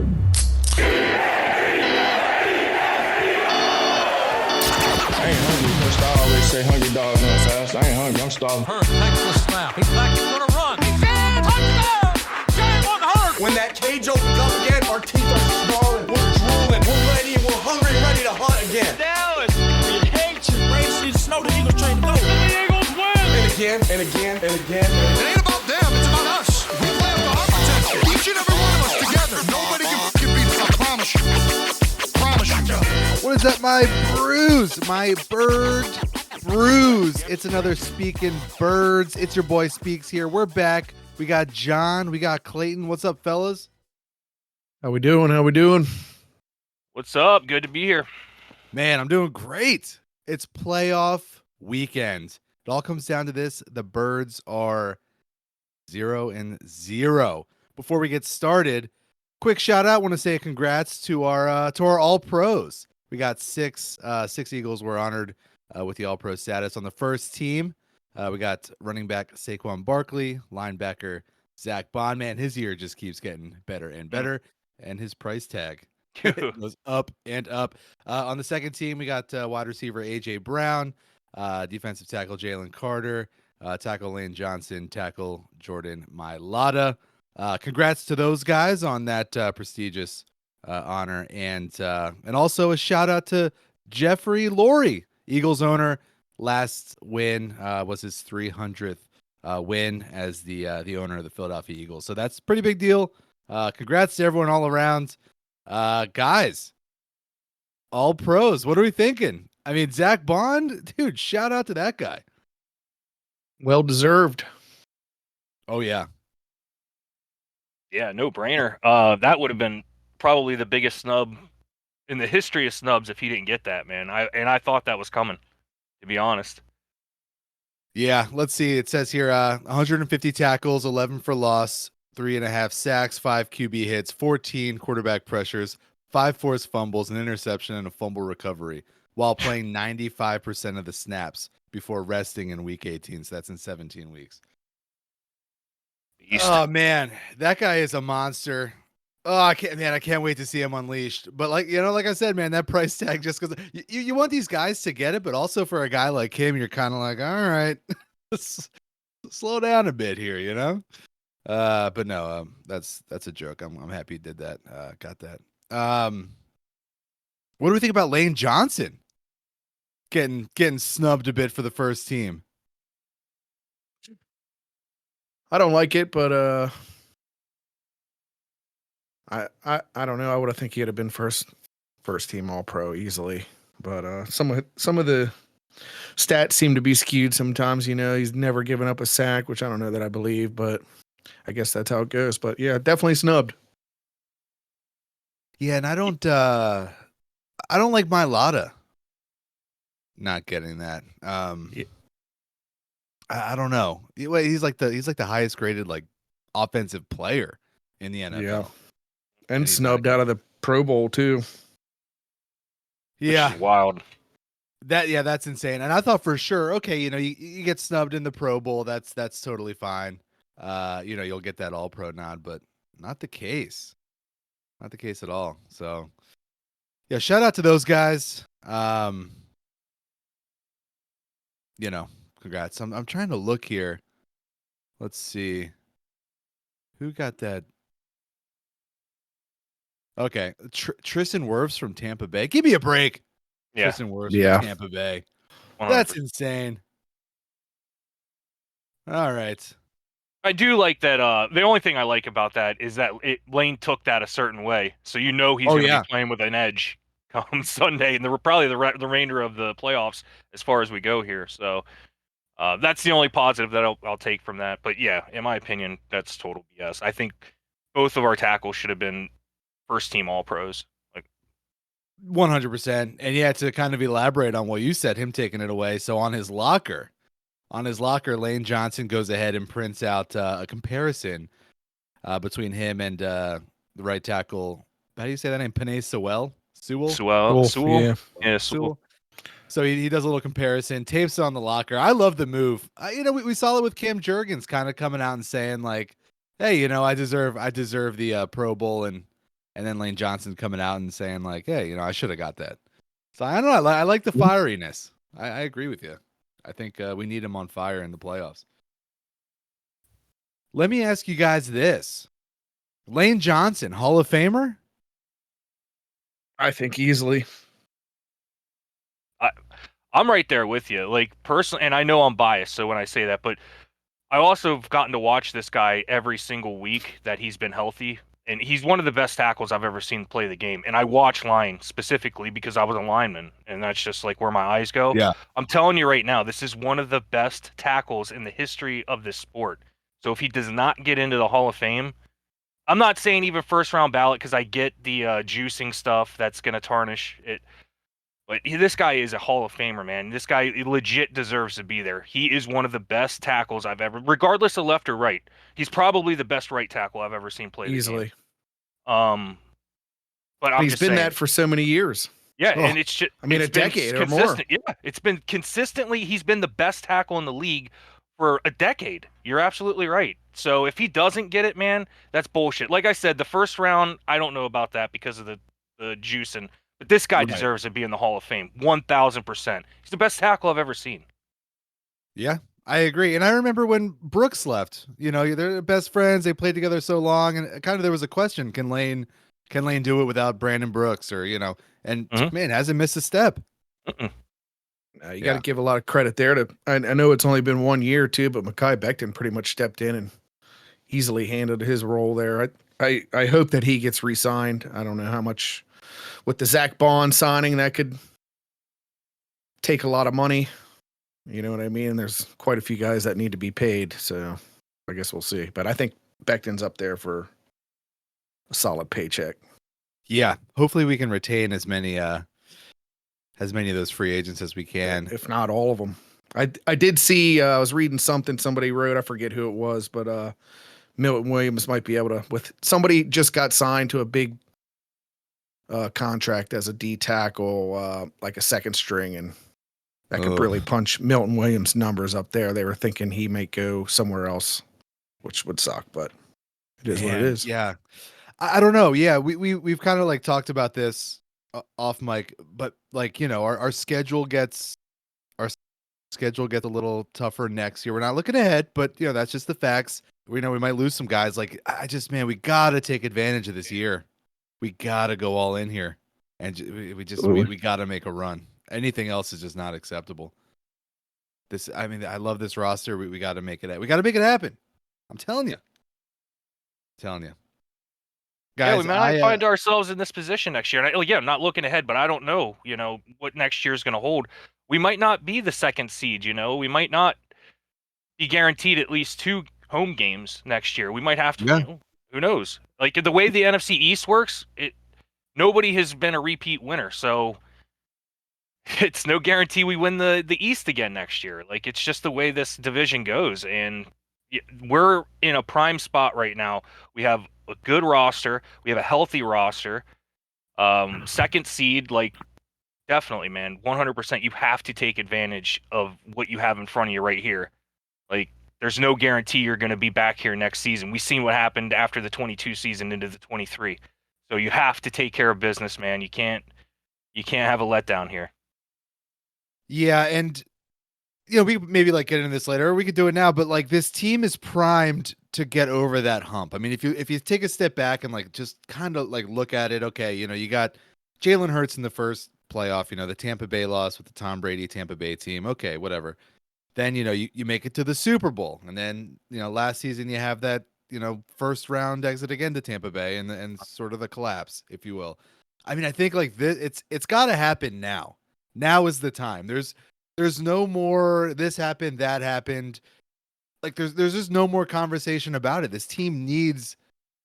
I ain't hungry, Coach. I always say hungry dogs run fast. I ain't hungry, I'm starving. Hurd takes the snap. He's back. He's going to run. He's in. Touchdown! Jalen Hurd. When that cage opens up again, our teeth are snarling. We're drooling. We're ready. We're hungry, ready to hunt again. Dallas. We hate you. Racing snow. The Eagles train to go. The Eagles win. And again, and again, and again. It ain't about them. It's about us. We play up to our potential. Each and every one of us together. Nobody can beat us. I promise you. What is that, my brews? My bird brews. It's another Speaking Birds. It's your boy Speaks here. We're back. We got John. We got Clayton. What's up, fellas? How we doing? What's up? Good to be here. Man, I'm doing great. It's playoff weekend. It all comes down to this. The Birds are 0-0. Before we get started, quick shout out. Want to say congrats to our All Pros. We got six Eagles were honored with the All Pro status. On the first team, we got running back Saquon Barkley, linebacker Zach Bond. Man, his year just keeps getting better and better, and his price tag goes up and up. On the second team, we got wide receiver AJ Brown, defensive tackle Jalen Carter, tackle Lane Johnson, tackle Jordan Mailata. Congrats to those guys on that prestigious honor, and also a shout out to Jeffrey Lurie, Eagles owner. Last win was his 300th win as the owner of the Philadelphia Eagles. So that's a pretty big deal. Congrats to everyone all around. Guys, all pros. What are we thinking? I mean, Zach Bond, dude, shout out to that guy. Well deserved. Oh yeah. Yeah, no brainer. That would have been probably the biggest snub in the history of snubs if he didn't get that, man. I thought that was coming, to be honest. Yeah, let's see. It says here 150 tackles, 11 for loss, 3.5 sacks, 5 QB hits, 14 quarterback pressures, 5 forced fumbles, an interception, and a fumble recovery while playing 95% of the snaps before resting in week 18. So that's in 17 weeks. Oh man, that guy is a monster. Oh, I can't wait to see him unleashed. But like I said, man, that price tag, just because you want these guys to get it, but also for a guy like him, you're kind of like, all right, slow down a bit here, you know? But no, that's a joke. I'm happy he did that. Got that. What do we think about Lane Johnson getting snubbed a bit for the first team? I don't like it, but I don't know. I would have think he'd have been first team All Pro easily. But some of the stats seem to be skewed sometimes. You know, he's never given up a sack, which I don't know that I believe, but I guess that's how it goes. But yeah, definitely snubbed. Yeah, and I don't like Mailata not getting that. Yeah. I don't know. He's like the highest graded like offensive player in the NFL. Yeah. And snubbed out of the Pro Bowl too. Yeah. Wild. That's insane. And I thought for sure, okay, you get snubbed in the Pro Bowl, that's totally fine. You'll get that All Pro nod, but not the case. Not the case at all. So yeah, shout out to those guys. Congrats. I'm trying to look here. Let's see. Who got that? Okay. Tristan Wirfs from Tampa Bay. Give me a break. Yeah. Tristan Wirfs from Tampa Bay. 100%. That's insane. All right. I do like that. The only thing I like about that is that Lane took that a certain way. So he's going to be playing with an edge come Sunday and probably the remainder of the playoffs as far as we go here. So that's the only positive that I'll take from that. But yeah, in my opinion, that's total BS. I think both of our tackles should have been first team All Pros. 100%. And yeah, to kind of elaborate on what you said, him taking it away. So on his locker, Lane Johnson goes ahead and prints out a comparison between him and the right tackle. How do you say that name? Penei Sewell? Sewell. Yeah, Sewell. So he does a little comparison, tapes it on the locker. I love the move. We saw it with Cam Jurgens kind of coming out and saying like, hey, I deserve the Pro Bowl and and then Lane Johnson coming out and saying like, "Hey, I should have got that." So I don't know. I like the fieriness. I agree with you. I think we need him on fire in the playoffs. Let me ask you guys this: Lane Johnson, Hall of Famer? I think easily. I'm right there with you. Like personally, and I know I'm biased, so when I say that, but I also have gotten to watch this guy every single week that he's been healthy, and he's one of the best tackles I've ever seen play the game. And I watch line specifically because I was a lineman, and that's just like where my eyes go. Yeah. I'm telling you right now, this is one of the best tackles in the history of this sport. So if he does not get into the Hall of Fame, I'm not saying even first round ballot because I get the juicing stuff that's going to tarnish it. But this guy is a Hall of Famer, man. This guy legit deserves to be there. He is one of the best tackles I've ever, regardless of left or right. He's probably the best right tackle I've ever seen play the Easily. game. But I'm He's just been saying, that for so many years. yeah, Oh, and it's just, I mean, it's a been decade or more. consistent. Yeah, it's been consistently. He's been the best tackle in the league for a decade. You're absolutely right. So if he doesn't get it, man, that's bullshit. Like I said, the first round, I don't know about that because of the juicing. But this guy Right. deserves to be in the Hall of Fame, 1,000%. He's the best tackle I've ever seen. Yeah, I agree. And I remember when Brooks left, they're best friends. They played together so long, and kind of there was a question: Can Lane do it without Brandon Brooks? Or and Mhm. man, hasn't missed a step. You got to give a lot of credit there to. I know it's only been 1 year too, but Mekhi Becton pretty much stepped in and easily handled his role there. I hope that he gets re-signed. I don't know how much with the Zach Bond signing that could take a lot of money. You know what I mean? There's quite a few guys that need to be paid, so I guess we'll see. But I think Becton's up there for a solid paycheck. Yeah, hopefully we can retain as many of those free agents as we can. If not all of them. I did see, I was reading something somebody wrote, I forget who it was, but Milton Williams might be able to, with somebody just got signed to a big contract as a D tackle, like a second string, and that could really punch Milton Williams' numbers up there. They were thinking he might go somewhere else, which would suck, but it is what it is. Yeah. I don't know. Yeah, we've kind of like talked about this off mic, but like, our schedule gets a little tougher next year. We're not looking ahead, but that's just the facts. We know we might lose some guys. Like we got to take advantage of this year. We got to go all in here, and we got to make a run. Anything else is just not acceptable. I love this roster. We got to make it. We got to make it happen. I'm telling you. Guys, yeah, we might find ourselves in this position next year. And I'm not looking ahead, but I don't know, what next year's going to hold. We might not be the second seed, We might not be guaranteed at least 2 home games next year. We might have to, who knows? Like the way the NFC East works, nobody has been a repeat winner. So it's no guarantee we win the East again next year. Like it's just the way this division goes. And we're in a prime spot right now. We have a good roster. We have a healthy roster. Second seed, like definitely, man, 100%. You have to take advantage of what you have in front of you right here. Like there's no guarantee you're going to be back here next season. We've seen what happened after the 22 season into the 23. So you have to take care of business, man. You can't have a letdown here. Yeah, and we could maybe like get into this later, or we could do it now, but like this team is primed to get over that hump. I mean, if you take a step back and like just kind of like look at it, okay, you got Jalen Hurts in the first playoff, the Tampa Bay loss with the Tom Brady Tampa Bay team. Okay, whatever. Then you make it to the Super Bowl, and then last season you have that first round exit again to Tampa Bay, and sort of the collapse, if you will. I mean, I think like this, it's got to happen now. Now is the time. There's no more this happened, that happened. Like there's just no more conversation about it. This team needs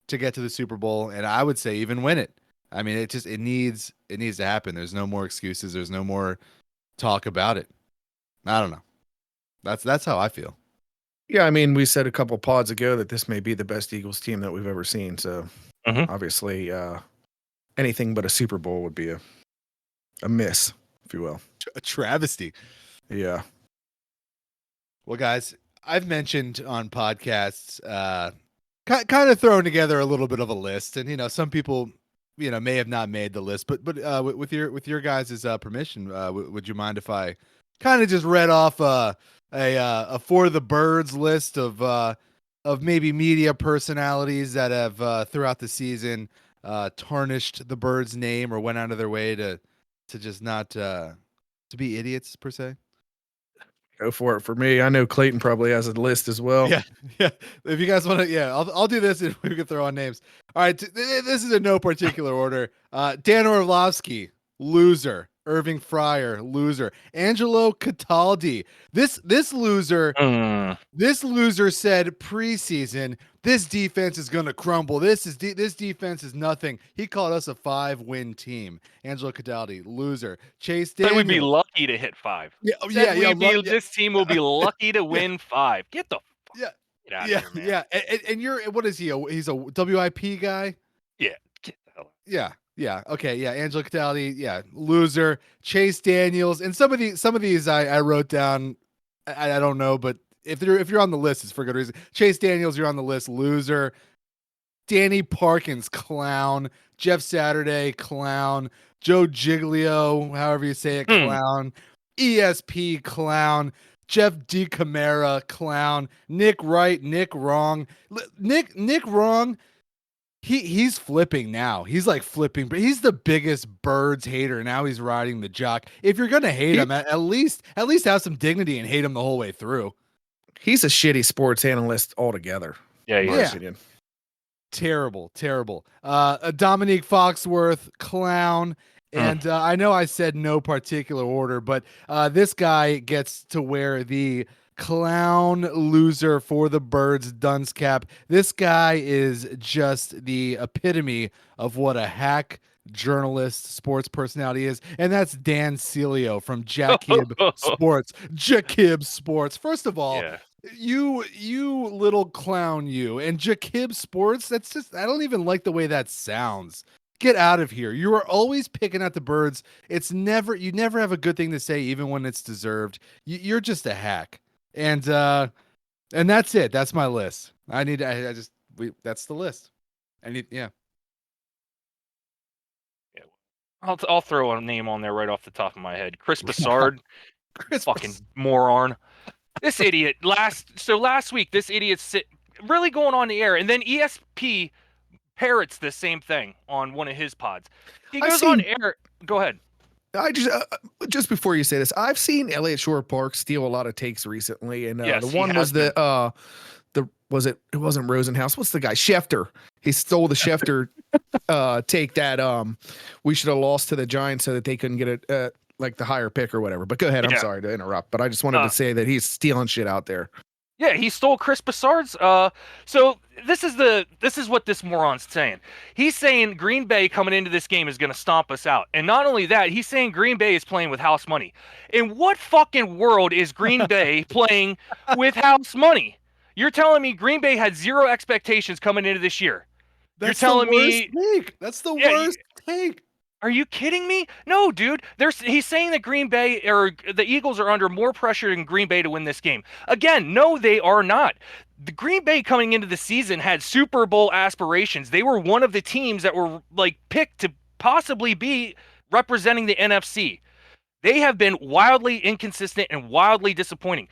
to get to the Super Bowl, and I would say even win it. I mean, it needs to happen. There's no more excuses. There's no more talk about it. I don't know. That's how I feel. Yeah, I mean, we said a couple pods ago that this may be the best Eagles team that we've ever seen. So obviously, anything but a Super Bowl would be a miss, if you will. A travesty. Yeah. Well, guys, I've mentioned on podcasts, kind of throwing together a little bit of a list, and some people may have not made the list, but with your guys' permission, would you mind if I kind of just read off a for the birds list of maybe media personalities that have throughout the season tarnished the birds' name or went out of their way to just not to be idiots per se? Go for it. For me, I know Clayton probably has a list as well. Yeah, yeah. If you guys want to, yeah, I'll do this and we can throw on names. All right, this is in no particular order. Dan Orlovsky, loser. Irving Fryer, loser. Angelo Cataldi, this loser. This loser said preseason, this defense is going to crumble. This defense is nothing. He called us a 5-win team. Angelo Cataldi, loser. Chase Daniels. Said we'd be lucky to hit 5. Yeah, This team will be lucky to win 5. Get the fuck yeah, get out yeah, of here, man. yeah. And you're, what is he? He's a WIP guy. Yeah, get the hell out. Yeah. Yeah. Okay. Yeah. Angelo Cataldi. Yeah. Loser. Chase Daniels. And some of these I wrote down. I don't know, but if you're on the list, it's for good reason. Chase Daniels, you're on the list. Loser. Danny Parkins, clown. Jeff Saturday, clown. Joe Giglio, however you say it, clown. ESP, clown. Jeff DiCamera, clown. Nick Wright, Nick Wrong. Nick Wrong. He's flipping now. He's like flipping, but he's the biggest birds hater. Now he's riding the jock. If you're gonna hate him, at least have some dignity and hate him the whole way through. He's a shitty sports analyst altogether. Yeah, yeah. Terrible. Dominique Foxworth, clown. And I know I said no particular order, but this guy gets to wear the clown loser for the birds dunce cap. This guy is just the epitome of what a hack journalist sports personality is, and that's Dan Celio from Jakib Sports. Jakib Sports. First of all, you little clown, you, and Jakib Sports, that's just, I don't even like the way that sounds. Get out of here. You are always picking at the birds. You never have a good thing to say, even when it's deserved. You're just a hack. And that's it. That's my list. That's the list. Yeah. I'll throw a name on there right off the top of my head. Chris Broussard. Fucking moron. This idiot. Last week, this idiot's really going on the air, and then ESP parrots the same thing on one of his pods. He goes on air. Go ahead. I just before you say this, I've seen Elliott Shore Park steal a lot of takes recently, and the one was it wasn't Rosenhaus. What's the guy? Schefter. He stole the Schefter take that we should have lost to the Giants so that they couldn't get it like the higher pick or whatever. But go ahead. I'm sorry to interrupt, but I just wanted to say that he's stealing shit out there. Yeah, he stole Chris Broussard's. So this is what this moron's saying. He's saying Green Bay coming into this game is going to stomp us out, and not only that, he's saying Green Bay is playing with house money. In what fucking world is Green Bay playing with house money? You're telling me Green Bay had zero expectations coming into this year? You're telling me that's the worst take. Are you kidding me? No, dude. He's saying that Green Bay or the Eagles are under more pressure than Green Bay to win this game. Again, no, they are not. The Green Bay coming into the season had Super Bowl aspirations. They were one of the teams that were like picked to possibly be representing the NFC. They have been wildly inconsistent and wildly disappointing.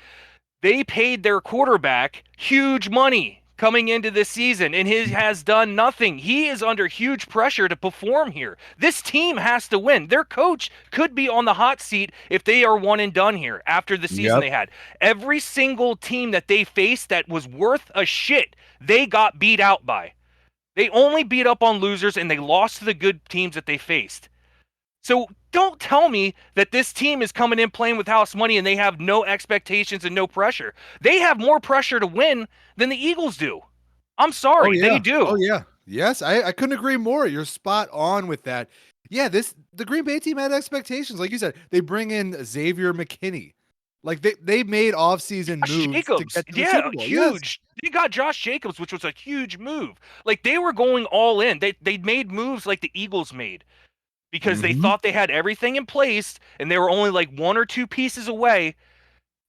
They paid their quarterback huge money coming into this season, and he has done nothing. He is under huge pressure to perform here. This team has to win. Their coach could be on the hot seat if they are one and done here after the season they had. Every single team that they faced that was worth a shit, they got beat out by. They only beat up on losers, and they lost to the good teams that they faced. So don't tell me that this team is coming in playing with house money and they have no expectations and no pressure. They have more pressure to win than the Eagles do. I'm sorry, they do. Oh, yeah. Yes, I couldn't agree more. You're spot on with that. Yeah, the Green Bay team had expectations. Like you said, they bring in Xavier McKinney. Like they made offseason moves Jacobs. to get to the Super Bowl. Huge. Yes. They got Josh Jacobs, which was a huge move. Like they were going all in. They made moves like the Eagles made. Because they thought they had everything in place and they were only like one or two pieces away,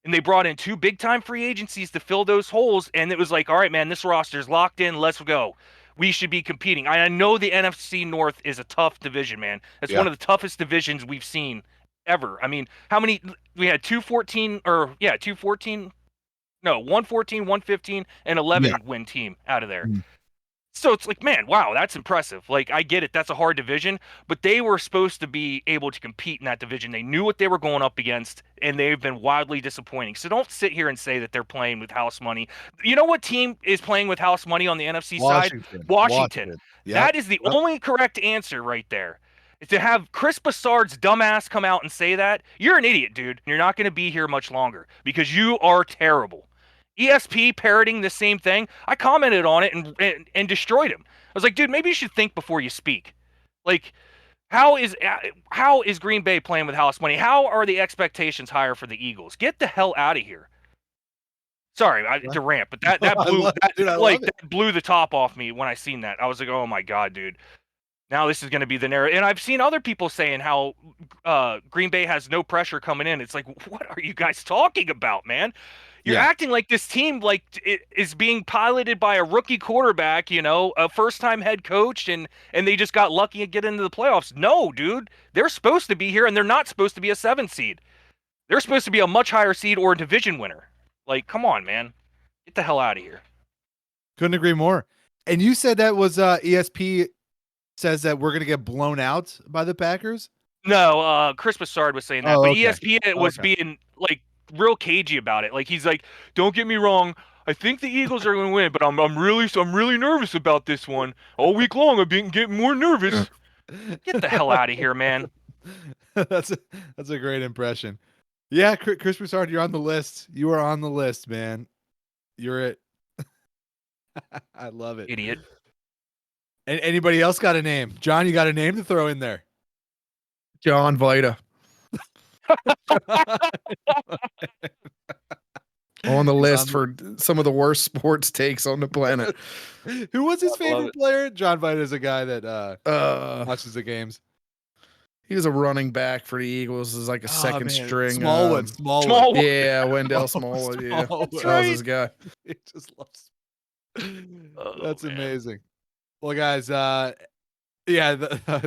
and they brought in 2 big-time free agencies to fill those holes, and it was like, all right, man, this roster's locked in, let's go. we should be competing. I know the NFC North is a tough division, man. It's one of the toughest divisions we've seen ever. I mean, how many we had 214 or 214, no, 114, 115 and 11 win team out of there. So it's like, man, wow, that's impressive. Like, I get it. That's a hard division, but they were supposed to be able to compete in that division. They knew what they were going up against, and they've been wildly disappointing. So don't sit here and say that they're playing with house money. You know what team is playing with house money on the NFC side? Washington. Yep. That is the only correct answer right there. To have Chris Bassard's dumbass come out and say that, you're an idiot, dude. You're not going to be here much longer because you are terrible. ESP parroting the same thing. I commented on it and destroyed him. I was like, dude, maybe you should think before you speak. Like, how is Green Bay playing with house money? How are the expectations higher for the Eagles? Get the hell out of here. Sorry, to rant, but that blew the top off me when I seen that. I was like, oh my god, dude. Now this is going to be the narrative. And I've seen other people saying how Green Bay has no pressure coming in. It's like, what are you guys talking about, man? You're acting like this team it is being piloted by a rookie quarterback, a first-time head coach, and they just got lucky and get into the playoffs. No, dude. They're supposed to be here, and they're not supposed to be a 7 seed. They're supposed to be a much higher seed or a division winner. Like, come on, man. Get the hell out of here. Couldn't agree more. And you said that was ESP says that we're going to get blown out by the Packers? No, Chris Bassard was saying that, but ESPN was being, like, real cagey about it. Like, he's like, don't get me wrong, I think the Eagles are going to win, but I'm really nervous about this one. All week long I've been getting more nervous. Get the hell out of here, man. That's a great impression. Yeah, Chris Broussard, you're on the list. You are on the list, man. You're it. I love it. Idiot. And anybody else got a name? John, you got a name to throw in there? John Vita. On the list for some of the worst sports takes on the planet. Who was his favorite player? John Vita is a guy that watches the games. He was a running back for the Eagles. Is like a second string. Smallwood. Yeah, Wendell Smallwood. Yeah, that was his guy. He just loves. That's amazing. Well, guys, the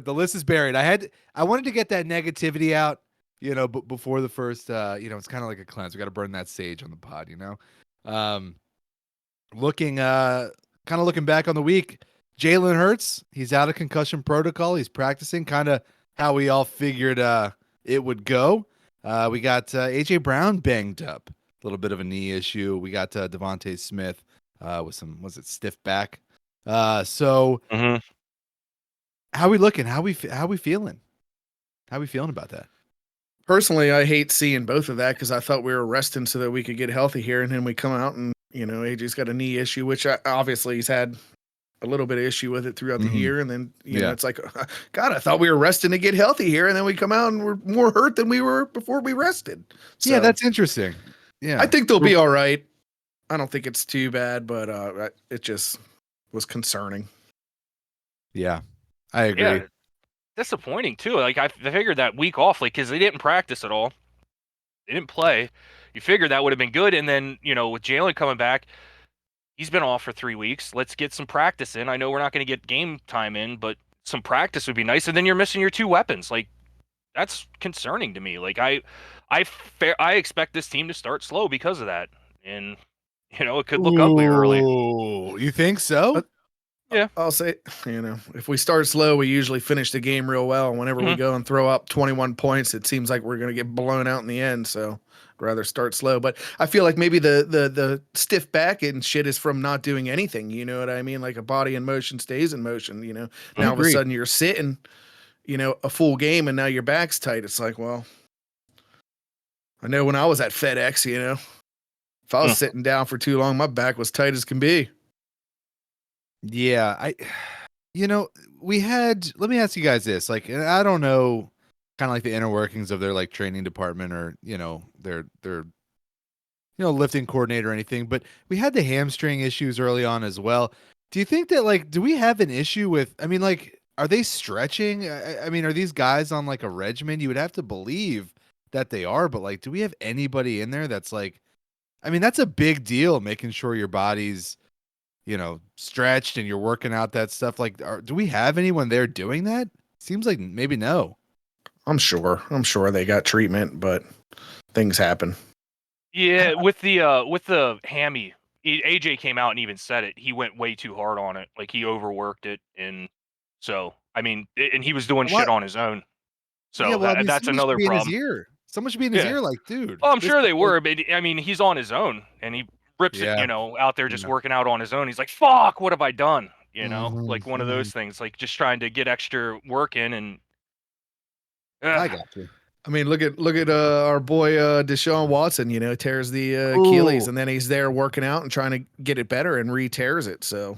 list is buried. I wanted to get that negativity out, before the first, it's kind of like a cleanse. We got to burn that sage on the pod, looking back on the week, Jalen Hurts, he's out of concussion protocol. He's practicing kind of how we all figured it would go. We got AJ Brown banged up, a little bit of a knee issue. We got Devontae Smith with some, stiff back. So how we looking? How we feeling? How we feeling about that? Personally, I hate seeing both of that because I thought we were resting so that we could get healthy here, and then we come out and AJ's got a knee issue, which obviously he's had a little bit of issue with it throughout the year, and then it's like, God, I thought we were resting to get healthy here, and then we come out and we're more hurt than we were before we rested. So, yeah, that's interesting. Yeah, I think they'll be all right. I don't think it's too bad, but it just was concerning. Yeah, I agree. Yeah, disappointing too. Like, I figured that week off, because they didn't practice at all. They didn't play. You figured that would have been good, and then with Jalen coming back, he's been off for 3 weeks. Let's get some practice in. I know we're not going to get game time in, but some practice would be nice. And then you're missing your 2 weapons. Like, that's concerning to me. Like, I expect this team to start slow because of that, and it could look ugly early. You think so? Yeah, I'll say, if we start slow, we usually finish the game real well. Whenever we go and throw up 21 points, it seems like we're going to get blown out in the end. So I'd rather start slow. But I feel like maybe the stiff back and shit is from not doing anything. You know what I mean? Like a body in motion stays in motion. Now all of a sudden you're sitting, a full game, and now your back's tight. It's like, well, I know when I was at FedEx, if I was sitting down for too long, my back was tight as can be. Yeah, we had, let me ask you guys this, like, I don't know, kind of like the inner workings of their training department or, their lifting coordinator or anything, but we had the hamstring issues early on as well. Do you think that do we have an issue with, are they stretching? Are these guys on a regimen? You would have to believe that they are, but do we have anybody in there that's that's a big deal, making sure your body's, stretched and you're working out that stuff. Like, do we have anyone there doing that? Seems like maybe no. I'm sure they got treatment, but things happen. Yeah, with the hammy, AJ came out and even said it. He went way too hard on it. Like he overworked it, and so I mean, and he was doing shit on his own. Yeah, So well, I mean, that's someone should another be in his problem. ear. Someone should be in his Yeah. ear, like, dude. Oh, I'm this sure they is were, but I mean, he's on his own, and he rips it, Yeah. out there just Yeah. working out on his own. He's like, "Fuck, what have I done?" Mhm, Like one of mhm. those things, like just trying to get extra work in, and I got you. I mean, look at our boy Deshaun Watson. Tears the Achilles, Ooh. and then he's there working out and trying to get it better, and re-tears it. So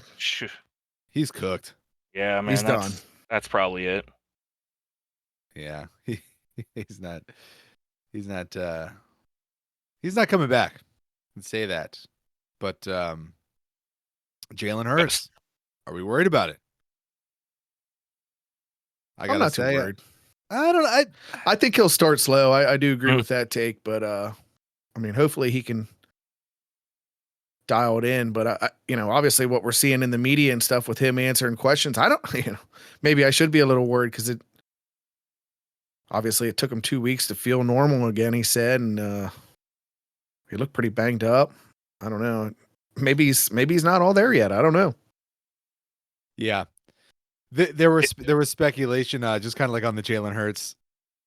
He's cooked. yeah, man, he's done. That's probably it. Yeah. He's not he's not coming back. Let's say that. But Jalen Hurts, are we worried about it? I'm not too worried. I don't know. I think he'll start slow. I do agree with that take, but I mean, hopefully he can dial it in. But obviously what we're seeing in the media and stuff with him answering questions, I don't, maybe I should be a little worried because obviously it took him 2 weeks to feel normal again. He said, and he looked pretty banged up. I don't know. Maybe he's not all there yet. I don't know. Yeah. There was speculation, just kind of like on the Jalen Hurts,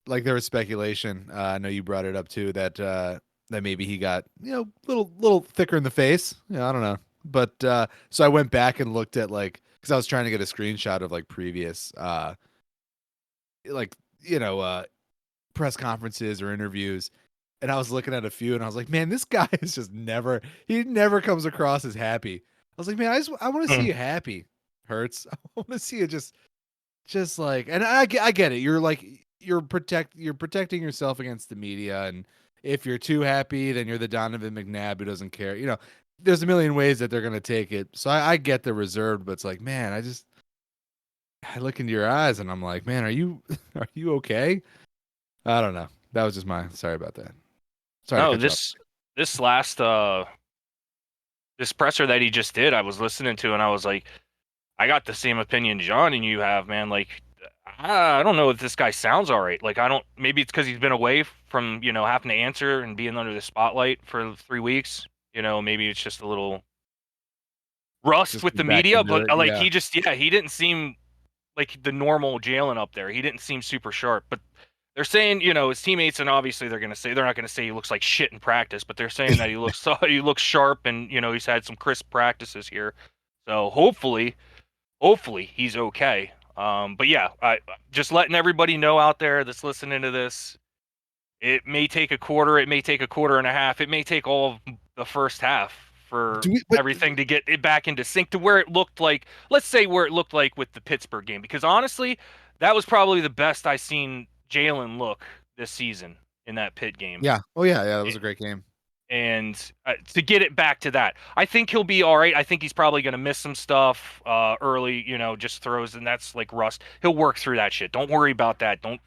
like there was speculation. I know you brought it up too that maybe he got little thicker in the face. Yeah, I don't know, but so I went back and looked at because I was trying to get a screenshot of previous press conferences or interviews, and I was looking at a few, and I was like, man, this guy is just he never comes across as happy. I was like, man, I want to see you happy. Hurts. I want to see it just like, and I get it. You're protecting yourself against the media, and if you're too happy, then you're the Donovan McNabb who doesn't care. There's a million ways that they're gonna take it. So I get the reserved, but it's like, man, I look into your eyes and I'm like, man, are you okay? I don't know. That was just sorry about that. Sorry. No, this last this presser that he just did, I was listening to, and I was like, I got the same opinion John and you have, man. Like, I don't know if this guy sounds all right. Like, maybe it's because he's been away from, having to answer and being under the spotlight for 3 weeks. Maybe it's just a little rust Just with the back media, into but it, like yeah. he didn't seem like the normal Jalen up there. He didn't seem super sharp, but they're saying, his teammates, and obviously they're not going to say he looks like shit in practice, but they're saying that he looks sharp, and he's had some crisp practices here. So hopefully he's okay. But yeah, I just letting everybody know out there that's listening to this. It may take a quarter. It may take a quarter and a half. It may take all of the first half for everything to get it back into sync to where it looked like. Let's say where it looked like with the Pittsburgh game, because honestly, that was probably the best I seen Jalen look this season in that Pitt game. Yeah. Oh yeah. That was a great game. And to get it back to that, I think he'll be all right. I think he's probably going to miss some stuff early, just throws, and that's like rust. He'll work through that shit. Don't worry about that. Don't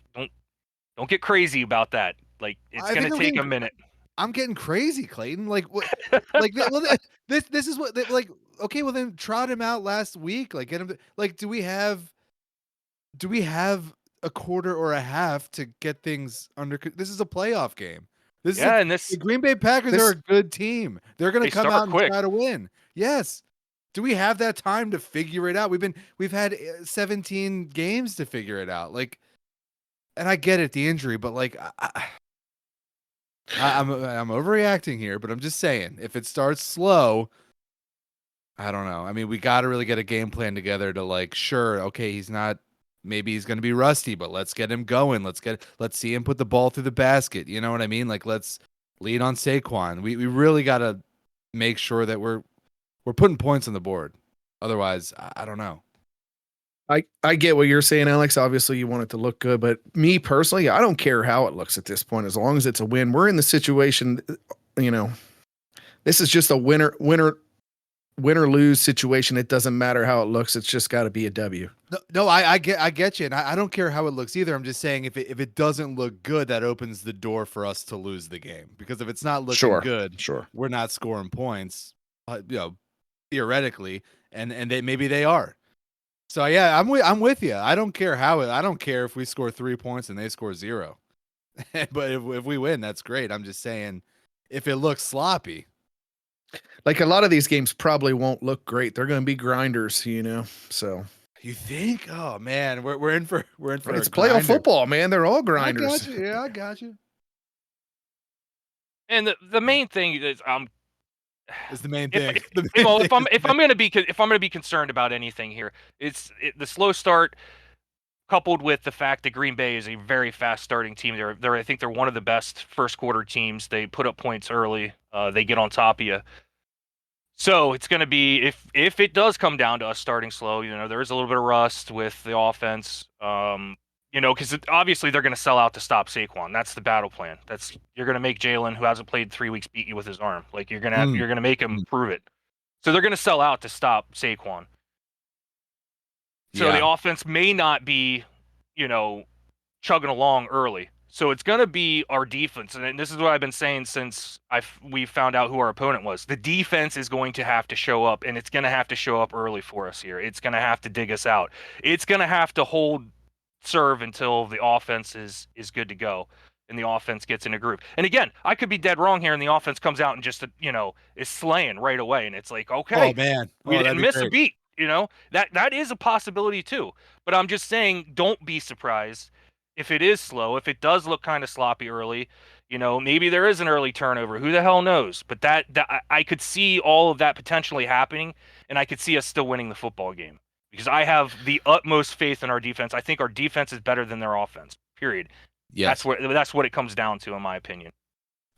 get crazy about that. Like, it's going to take a minute. I'm getting crazy, Clayton. Like what? This is what okay. Well, then trot him out last week. Like, get him. Do we have a quarter or a half to get things under? This is a playoff game. The Green Bay Packers are a good team. They're going to come out and try to win. Yes. Do we have that time to figure it out? We've had 17 games to figure it out. And I get it, the injury, but I'm overreacting here, but I'm just saying, if it starts slow, I don't know. I mean, we got to really get a game plan together to sure, okay, maybe he's going to be rusty, but let's get him going. Let's see him put the ball through the basket. You know what I mean? Let's lead on Saquon. We really got to make sure that we're putting points on the board. Otherwise, I don't know. I get what you're saying, Alex. Obviously, you want it to look good, but me personally, I don't care how it looks at this point, as long as it's a win. We're in the situation, this is just a win or lose situation. It doesn't matter how it looks. It's just got to be a W. No, I get you, and I don't care how it looks either. I'm just saying if it doesn't look good, that opens the door for us to lose the game. Because if it's not looking good, sure, we're not scoring points. theoretically, and maybe they are. So yeah, I'm with you. I don't care I don't care if we score 3 points and they score 0. But if we win, that's great. I'm just saying, if it looks sloppy, Like a lot of these games probably won't look great. They're going to be grinders, you know. So you think, oh man, we're in for it's a playoff grinder. football, man. They're all I grinders. got you. Yeah, I got you. And the main thing is Is the main if thing. if, The you main know thing if I'm gonna be concerned about anything here, it's the slow start coupled with the fact that Green Bay is a very fast starting team. They're I think they're one of the best first quarter teams. They put up points early. They get on top of you. So it's going to be if it does come down to us starting slow, there is a little bit of rust with the offense. Because obviously they're going to sell out to stop Saquon. That's the battle plan. You're going to make Jalen, who hasn't played 3 weeks, beat you with his arm. Like you're going to make him prove it. So they're going to sell out to stop Saquon. So the offense may not be, chugging along early. So it's going to be our defense, and this is what I've been saying since we found out who our opponent was. The defense is going to have to show up, and it's going to have to show up early for us here. It's going to have to dig us out. It's going to have to serve until the offense is good to go, and the offense gets in a groove. And again, I could be dead wrong here, and the offense comes out and just is slaying right away, and it's like, okay, Oh man, we didn't miss a great. beat. That is a possibility too. But I'm just saying, don't be surprised if it is slow, if it does look kind of sloppy early. Maybe there is an early turnover. Who the hell knows? But that I could see all of that potentially happening, and I could see us still winning the football game because I have the utmost faith in our defense. I think our defense is better than their offense. Period. Yes. That's what it comes down to, in my opinion.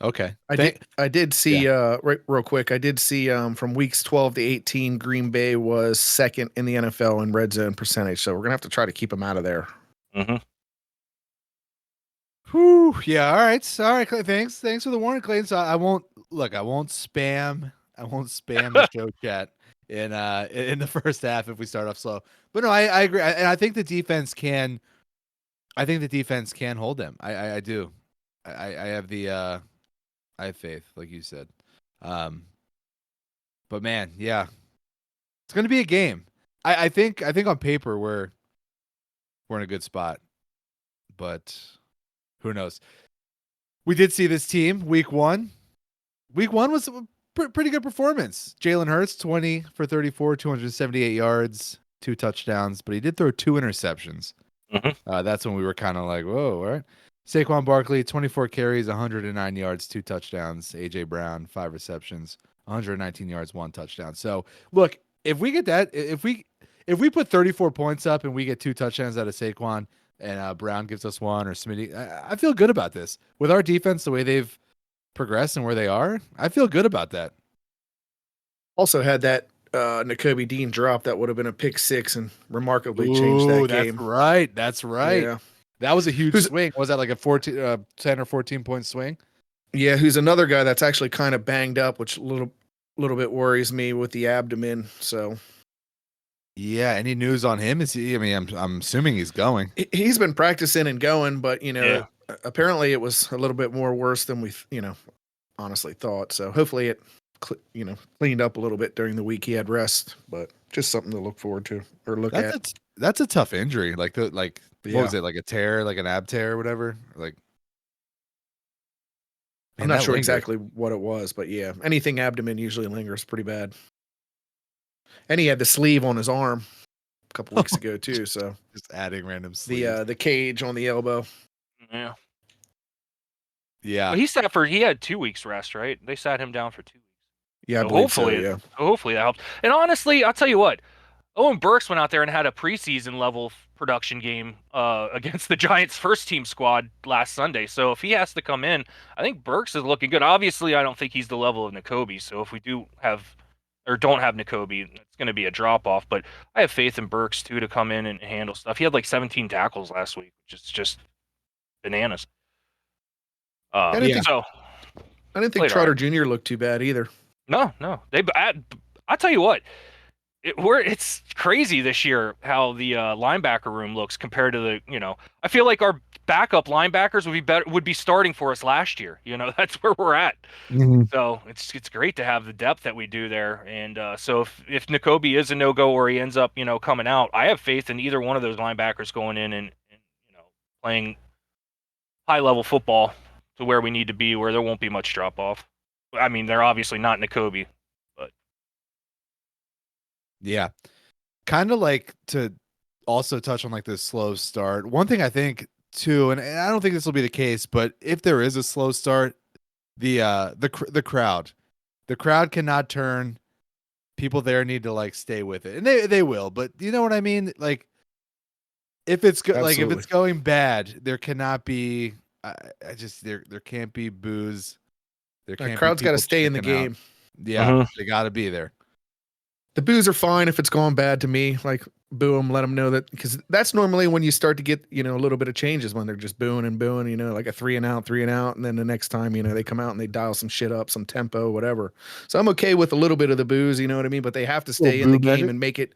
Okay. I did see real quick. I did see from weeks 12 to 18, Green Bay was second in the NFL in red zone percentage. So we're gonna have to try to keep them out of there. Mm-hmm. Whew, yeah. All right. Clay. Thanks for the warning, Clayton. So I won't spam the show chat in the first half if we start off slow. But no, I agree, and I think the defense can. I think the defense can hold them. I do. I have I have faith, like you said. But man, yeah, it's gonna be a game. I think on paper we're in a good spot, but who knows? We did see this team week one. Week one was a pretty good performance. Jalen Hurts, 20 for 34, 278 yards, 2 touchdowns, but he did throw 2 interceptions. Mm-hmm. That's when we were kind of like, whoa, all right. Saquon Barkley, 24 carries, 109 yards, 2 touchdowns. A.J. Brown, 5 receptions, 119 yards, 1 touchdown. So, look, if we get that, if we put 34 points up and we get 2 touchdowns out of Saquon and Brown gives us 1 or Smitty, I feel good about this. With our defense, the way they've progressed and where they are, I feel good about that. Also had that Nakobe Dean drop that would have been a pick 6 and remarkably changed that game. That's right. Yeah. That was a huge swing. Was that like a 10 or 14 point swing? Yeah, who's another guy that's actually kind of banged up, which a little bit worries me with the abdomen. So, yeah. Any news on him? Is he? I mean, I'm assuming he's going. He's been practicing and going, but apparently it was a little bit more worse than we honestly thought. So hopefully it cleaned up a little bit during the week. He had rest, but just something to look forward to or look at. That's a tough injury. What was it, like a tear, like an ab tear or whatever? Like, I'm not sure exactly what it was, but yeah, anything abdomen usually lingers pretty bad. And he had the sleeve on his arm a couple weeks ago too. So just adding random sleeves. The cage on the elbow. Yeah. Yeah. Well, he had 2 weeks rest, right? They sat him down for 2 weeks. Yeah, so hopefully that helps. And honestly, I'll tell you what, Owen Burks went out there and had a preseason level production game against the Giants first team squad last Sunday. So if he has to come in, I think Burks is looking good. Obviously, I don't think he's the level of Nakobe. So if we don't have Nakobe, it's going to be a drop off. But I have faith in Burks too to come in and handle stuff. He had like 17 tackles last week, which is just bananas. I didn't think Trotter Jr. looked too bad either. No. I'll tell you what. It's crazy this year how the linebacker room looks compared to I feel like our backup linebackers would be starting for us last year. That's where we're at. So it's great to have the depth that we do there. And so if Nakobe is a no-go or he ends up, coming out, I have faith in either one of those linebackers going in and playing high-level football to where we need to be, where there won't be much drop-off. I mean, they're obviously not Nakobe, but Yeah. Kind of like to also touch on like this slow start. One thing I think too, and I don't think this will be the case, but if there is a slow start, the crowd cannot turn. People there need to like stay with it, and they will. But you know what I mean? Like if it's if it's going bad, there cannot be. I just there can't be booze. There can't. The crowd's got to stay in the game. Yeah, they got to be there. The boos are fine if it's going bad to me. Like boo them, let them know that, because that's normally when you start to get a little bit of changes, when they're just booing and booing. Like a 3 and out, and then the next time they come out and they dial some shit up, some tempo, whatever. So I'm okay with a little bit of the boos, you know what I mean? But they have to stay in the game and make it,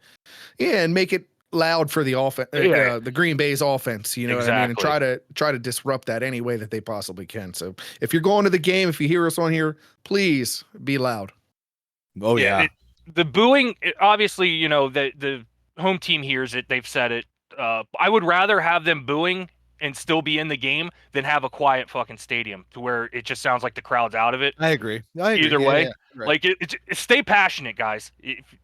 loud for the offense, the Green Bay's offense. You know what I mean? And try to disrupt that any way that they possibly can. So if you're going to the game, if you hear us on here, please be loud. Oh yeah. The booing, obviously, the home team hears it. They've said it. I would rather have them booing and still be in the game than have a quiet fucking stadium to where it just sounds like the crowd's out of it. I agree. Either way, yeah, right. like stay passionate, guys.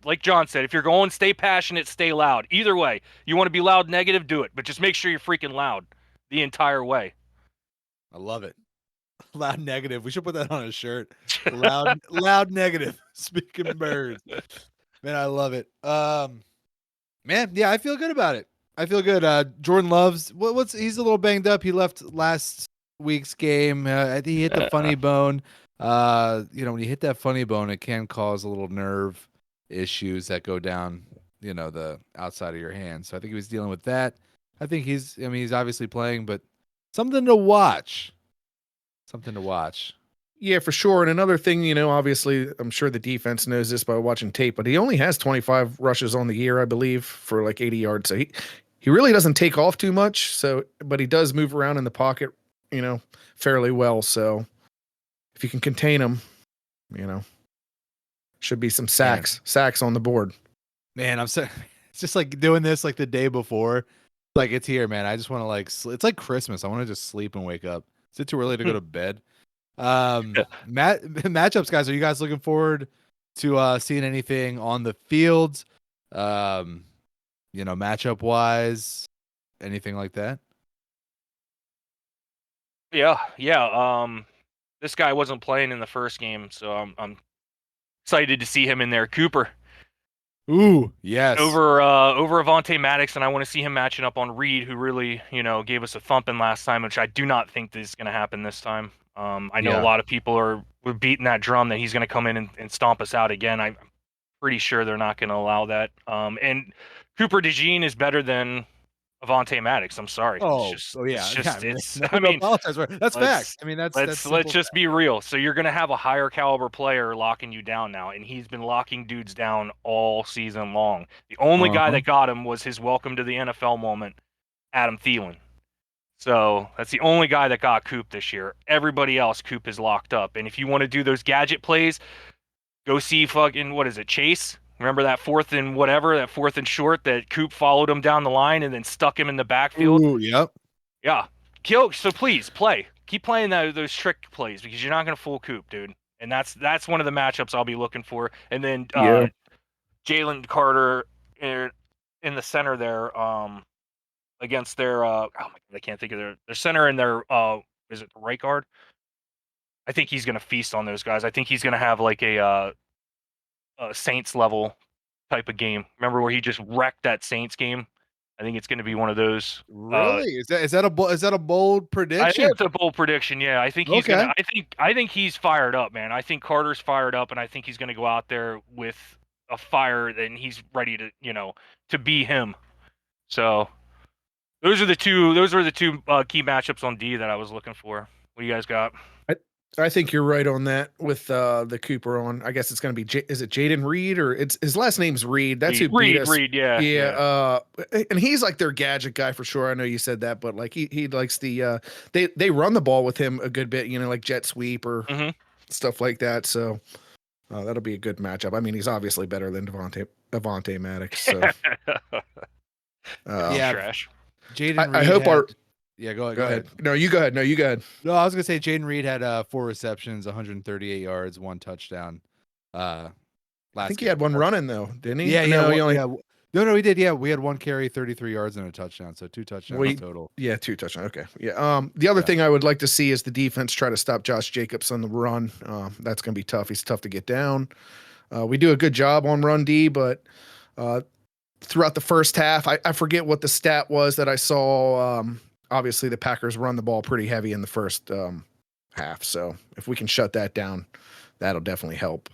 Like John said, if you're going, stay passionate, stay loud. Either way, you want to be loud, negative, do it, but just make sure you're freaking loud the entire way. I love it. Loud negative. We should put that on a shirt. Loud negative. Speaking birds. Man, I love it. Man, yeah, I feel good about it. I feel good. Jordan Love's he's a little banged up. He left last week's game. I think he hit the funny bone. When you hit that funny bone, it can cause a little nerve issues that go down, the outside of your hand. So I think he was dealing with that. I think he's obviously playing, but something to watch. Yeah, for sure. And another thing, obviously, I'm sure the defense knows this by watching tape, but he only has 25 rushes on the year, I believe, for like 80 yards. So he really doesn't take off too much. So, but he does move around in the pocket, fairly well. So if you can contain him, should be some sacks on the board. Man, I'm so it's just like doing this like the day before. Like it's here, man. I just want to it's like Christmas. I want to just sleep and wake up. Is it too early to go to bed? Matchups, guys. Are you guys looking forward to seeing anything on the field? Matchup wise, anything like that? Yeah. This guy wasn't playing in the first game, so I'm excited to see him in there. Cooper. Ooh, yes. Over Avonte Maddox, and I want to see him matching up on Reed, who really, gave us a thumping last time, which I do not think is going to happen this time. I know a lot of people were beating that drum that he's going to come in and stomp us out again. I'm pretty sure they're not going to allow that. And Cooper DeJean is better than Avonte Maddox. I'm sorry. That's facts. I mean, let's just be real. So you're going to have a higher caliber player locking you down now, and he's been locking dudes down all season long. The only guy that got him was his welcome to the NFL moment, Adam Thielen. So that's the only guy that got Coop this year. Everybody else, Coop is locked up. And if you want to do those gadget plays, go see fucking, Chase? Remember that fourth and short that Coop followed him down the line and then stuck him in the backfield? Ooh, yep. Yeah. So please play. Keep playing those trick plays because you're not going to fool Coop, dude. And that's one of the matchups I'll be looking for. And then Jalen Carter in the center there against their I can't think of their center and their is it the right guard? I think he's going to feast on those guys. I think he's going to have like a Saints level type of game. Remember where he just wrecked that Saints game? I think it's going to be one of those. Really? Is that a bold prediction? I think it's a bold prediction. Yeah, I think he's gonna. I think he's fired up, man. I think Carter's fired up, and I think he's going to go out there with a fire, and he's ready to to be him. So those are the two key matchups on D that I was looking for. What do you guys got? I think you're right on that with the Cooper on. I guess it's going to be is it Jaden Reed or it's his last name's Reed. That's who beat us. Reed, yeah. Yeah. And he's like their gadget guy for sure. I know you said that, but like he likes the they run the ball with him a good bit, like jet sweep or stuff like that. So that'll be a good matchup. I mean, he's obviously better than Avonte Maddox. So yeah, trash. Jaden Reed I hope our yeah, go go ahead. ahead. No, you go ahead. No, you go ahead. No, I was gonna say Jaden Reed had 4 receptions, 138 yards, 1 touchdown. I think he had one running though, didn't he? Yeah, no, he only no, he did. Yeah, we had 1 carry, 33 yards, and a touchdown, so 2 touchdowns total. Yeah, 2 touchdowns. Okay. Yeah. The other thing I would like to see is the defense try to stop Josh Jacobs on the run. That's going to be tough. He's tough to get down. We do a good job on run D, but throughout the first half, I forget what the stat was that I saw. Obviously, the Packers run the ball pretty heavy in the first half. So if we can shut that down, that'll definitely help.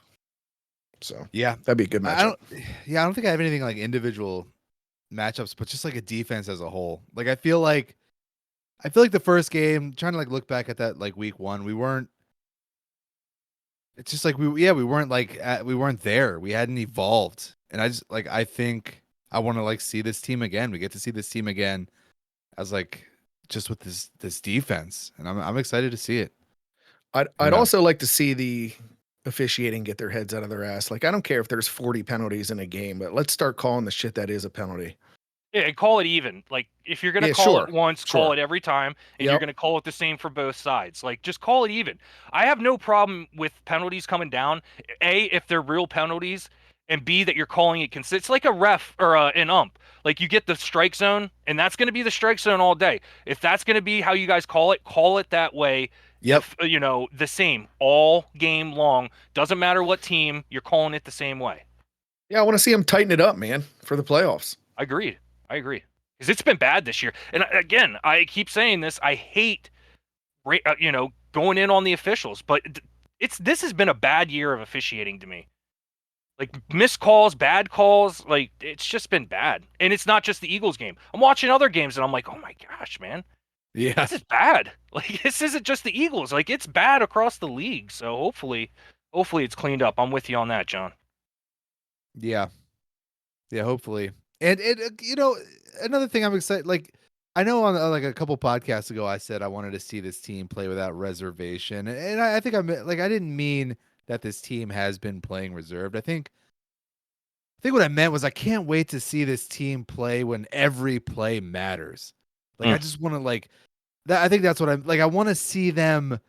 So yeah, that'd be a good matchup. I don't think I have anything like individual matchups, but just like a defense as a whole. Like I feel like the first game, trying to like look back at that like week 1, we weren't. It's just like we weren't like we weren't there. We hadn't evolved, and I think I want to like see this team again. We get to see this team again as like just with this defense, and I'm excited to see it. I'd also like to see the officiating get their heads out of their ass. Like I don't care if there's 40 penalties in a game, but let's start calling the shit that is a penalty. Yeah, and call it even. Like if you're gonna call it once, call it every time, and you're gonna call it the same for both sides. Like just call it even. I have no problem with penalties coming down. A, if they're real penalties, and B, that you're calling it consistent. It's like a ref or an ump. Like you get the strike zone, and that's gonna be the strike zone all day. If that's gonna be how you guys call it that way. Yep. The same all game long. Doesn't matter what team, you're calling it the same way. Yeah, I want to see them tighten it up, man, for the playoffs. I agree. Because it's been bad this year. And again, I keep saying this. I hate, going in on the officials. But this has been a bad year of officiating to me. Like missed calls, bad calls. Like it's just been bad. And it's not just the Eagles game. I'm watching other games and I'm like, oh my gosh, man. Yeah, this is bad. Like this isn't just the Eagles. Like it's bad across the league. So hopefully it's cleaned up. I'm with you on that, John. Yeah, hopefully. And another thing I'm excited. Like I know on like a couple podcasts ago, I said I wanted to see this team play without reservation, and I think I didn't mean that this team has been playing reserved. I think what I meant was I can't wait to see this team play when every play matters. Like I just want to like that. I think that's what I'm like. I want to see them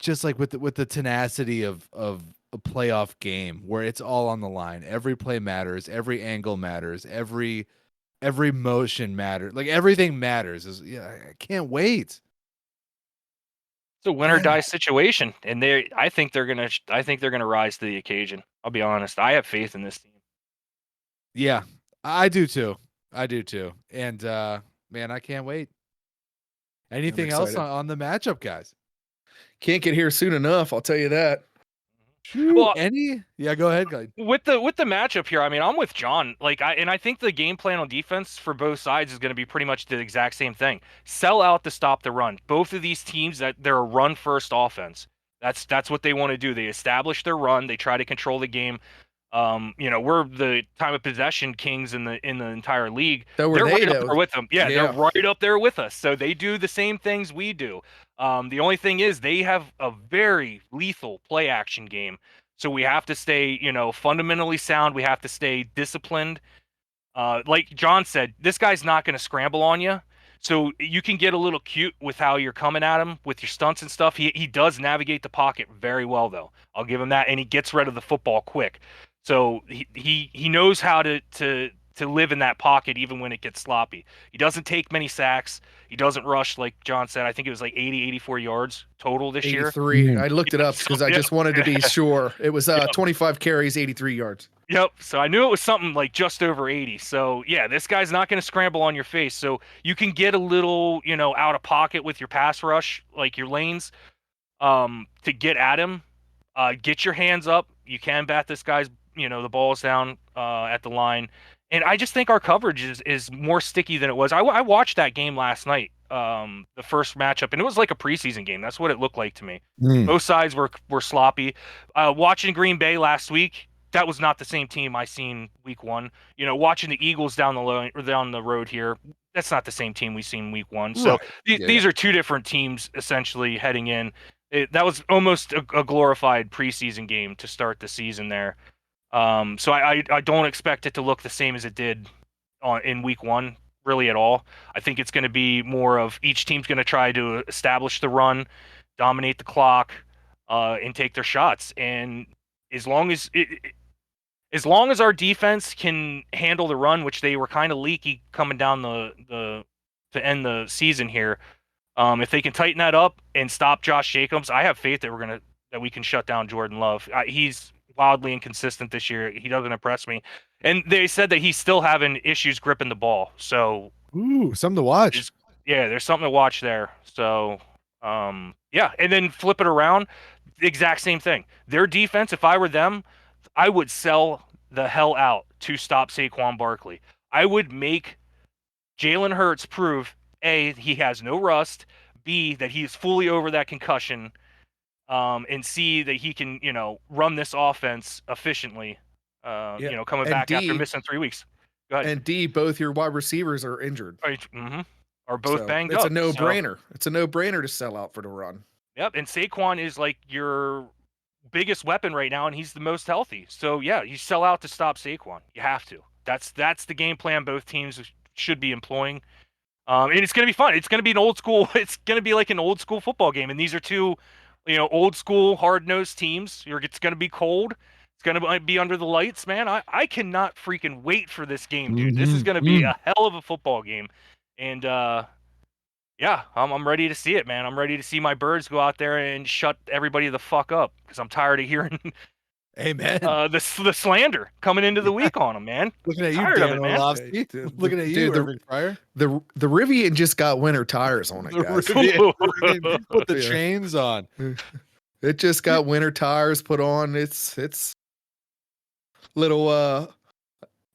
just like with the tenacity of a playoff game where it's all on the line. Every play matters. Every angle matters. Every motion matters. Like everything matters. I can't wait. It's a win or die situation, and I think they're gonna rise to the occasion. I'll be honest. I have faith in this team. Yeah, I do too. And man, I can't wait. Anything else on the matchup, guys? Can't get here soon enough. I'll tell you that. Well, yeah, go ahead, guys. With the matchup here, I mean, I'm with John. Like, I think the game plan on defense for both sides is going to be pretty much the exact same thing. Sell out to stop the run. Both of these teams they're a run first offense. That's what they want to do. They establish their run. They try to control the game. We're the time of possession kings in the entire league. They're right up there with them. Yeah, they're right up there with us. So they do the same things we do. The only thing is they have a very lethal play action game. So we have to stay, fundamentally sound. We have to stay disciplined. Like John said, this guy's not going to scramble on you. So you can get a little cute with how you're coming at him with your stunts and stuff. He does navigate the pocket very well, though. I'll give him that, and he gets rid of the football quick. So he knows how to live in that pocket even when it gets sloppy. He doesn't take many sacks. He doesn't rush, like John said. I think it was like 84 yards total this year. 83. I looked it up because I just wanted to be sure. It was 25 carries, 83 yards. Yep. So I knew it was something like just over 80. So yeah, this guy's not going to scramble on your face. So you can get a little, out of pocket with your pass rush, like your lanes, to get at him. Get your hands up. You can bat this guy's, the ball's down at the line. And I just think our coverage is more sticky than it was. I watched that game last night. the first matchup, and it was like a preseason game. That's what it looked like to me. Mm. Both sides were sloppy. Watching Green Bay last week, that was not the same team I seen week 1. You know, watching the Eagles down the road here, that's not the same team we seen week 1. So Right. these are two different teams essentially heading in. That was almost a glorified preseason game to start the season there. So I don't expect it to look the same as it did in week 1 really at all. I think it's going to be more of each team's going to try to establish the run, dominate the clock, and take their shots. And as long as our defense can handle the run, which they were kind of leaky coming down to end the season here, if they can tighten that up and stop Josh Jacobs, I have faith that we can shut down Jordan Love. He's wildly inconsistent this year. He doesn't impress me. And they said that he's still having issues gripping the ball. So Ooh, something to watch. there's something to watch there. So yeah, and then flip it around, the exact same thing. Their defense, if I were them, I would sell the hell out to stop Saquon Barkley. I would make Jalen Hurts prove A, he has no rust, B, that he is fully over that concussion, and C, that he can, run this offense efficiently, coming and back after D- missing 3 weeks. Go ahead. And D, both your wide receivers are injured. Are both So banged it's up. a no-brainer. It's a no-brainer to sell out for the run. Yep, and Saquon is like your biggest weapon right now, and he's the most healthy. So yeah, you sell out to stop Saquon. You have to. That's the game plan both teams should be employing. And it's going to be fun. It's going to be an old school. It's going to be like an old school football game. And these are two, old school hard nosed teams. It's going to be cold. It's going to be under the lights, man. I cannot freaking wait for this game, dude. This is going to be a hell of a football game. And yeah, I'm ready to see it, man. I'm ready to see my Birds go out there and shut everybody the fuck up because I'm tired of hearing Amen. the slander coming into the week on them, man. Looking at you, Tired of Dan it, man. Orlovsky. Looking at you, Irving Fryer. The Rivian just got winter tires on it, guys. Rivian, put the chains on. It just got winter tires put on. It's little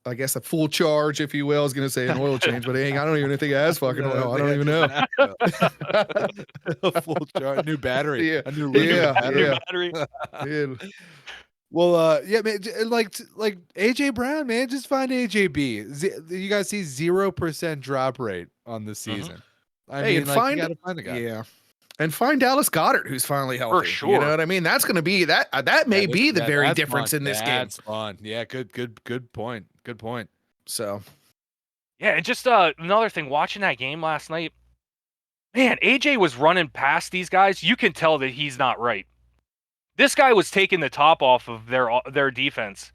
I guess a full charge, if you will. I was gonna say an oil change, but I don't even think it has fucking oil. I don't even know. A full charge, new battery. Yeah. A new Battery. Yeah. Well, yeah, man. Like AJ Brown, man. Just find AJB. You guys see 0% drop rate on the season. I mean, and you gotta find the guy. Yeah. And find Dallas Goddard, who's finally healthy. For sure. You know what I mean? That's going to be that may be the very difference fun. in this game. That's fun. Yeah, good point. Good point. So, Yeah, and just another thing, watching that game last night, man, AJ was running past these guys. You can tell that he's not right. This guy was taking the top off of their defense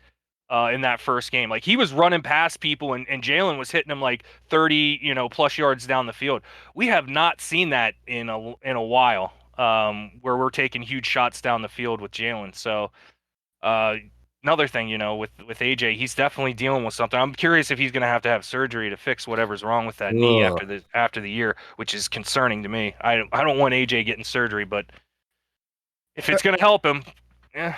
in that first game. Like, he was running past people, and Jalen was hitting him like 30, plus yards down the field. We have not seen that in a while, where we're taking huge shots down the field with Jalen. So, another thing, with AJ, he's definitely dealing with something. I'm curious if he's going to have surgery to fix whatever's wrong with that knee after the year, which is concerning to me. I don't want AJ getting surgery, but if it's going to help him, yeah.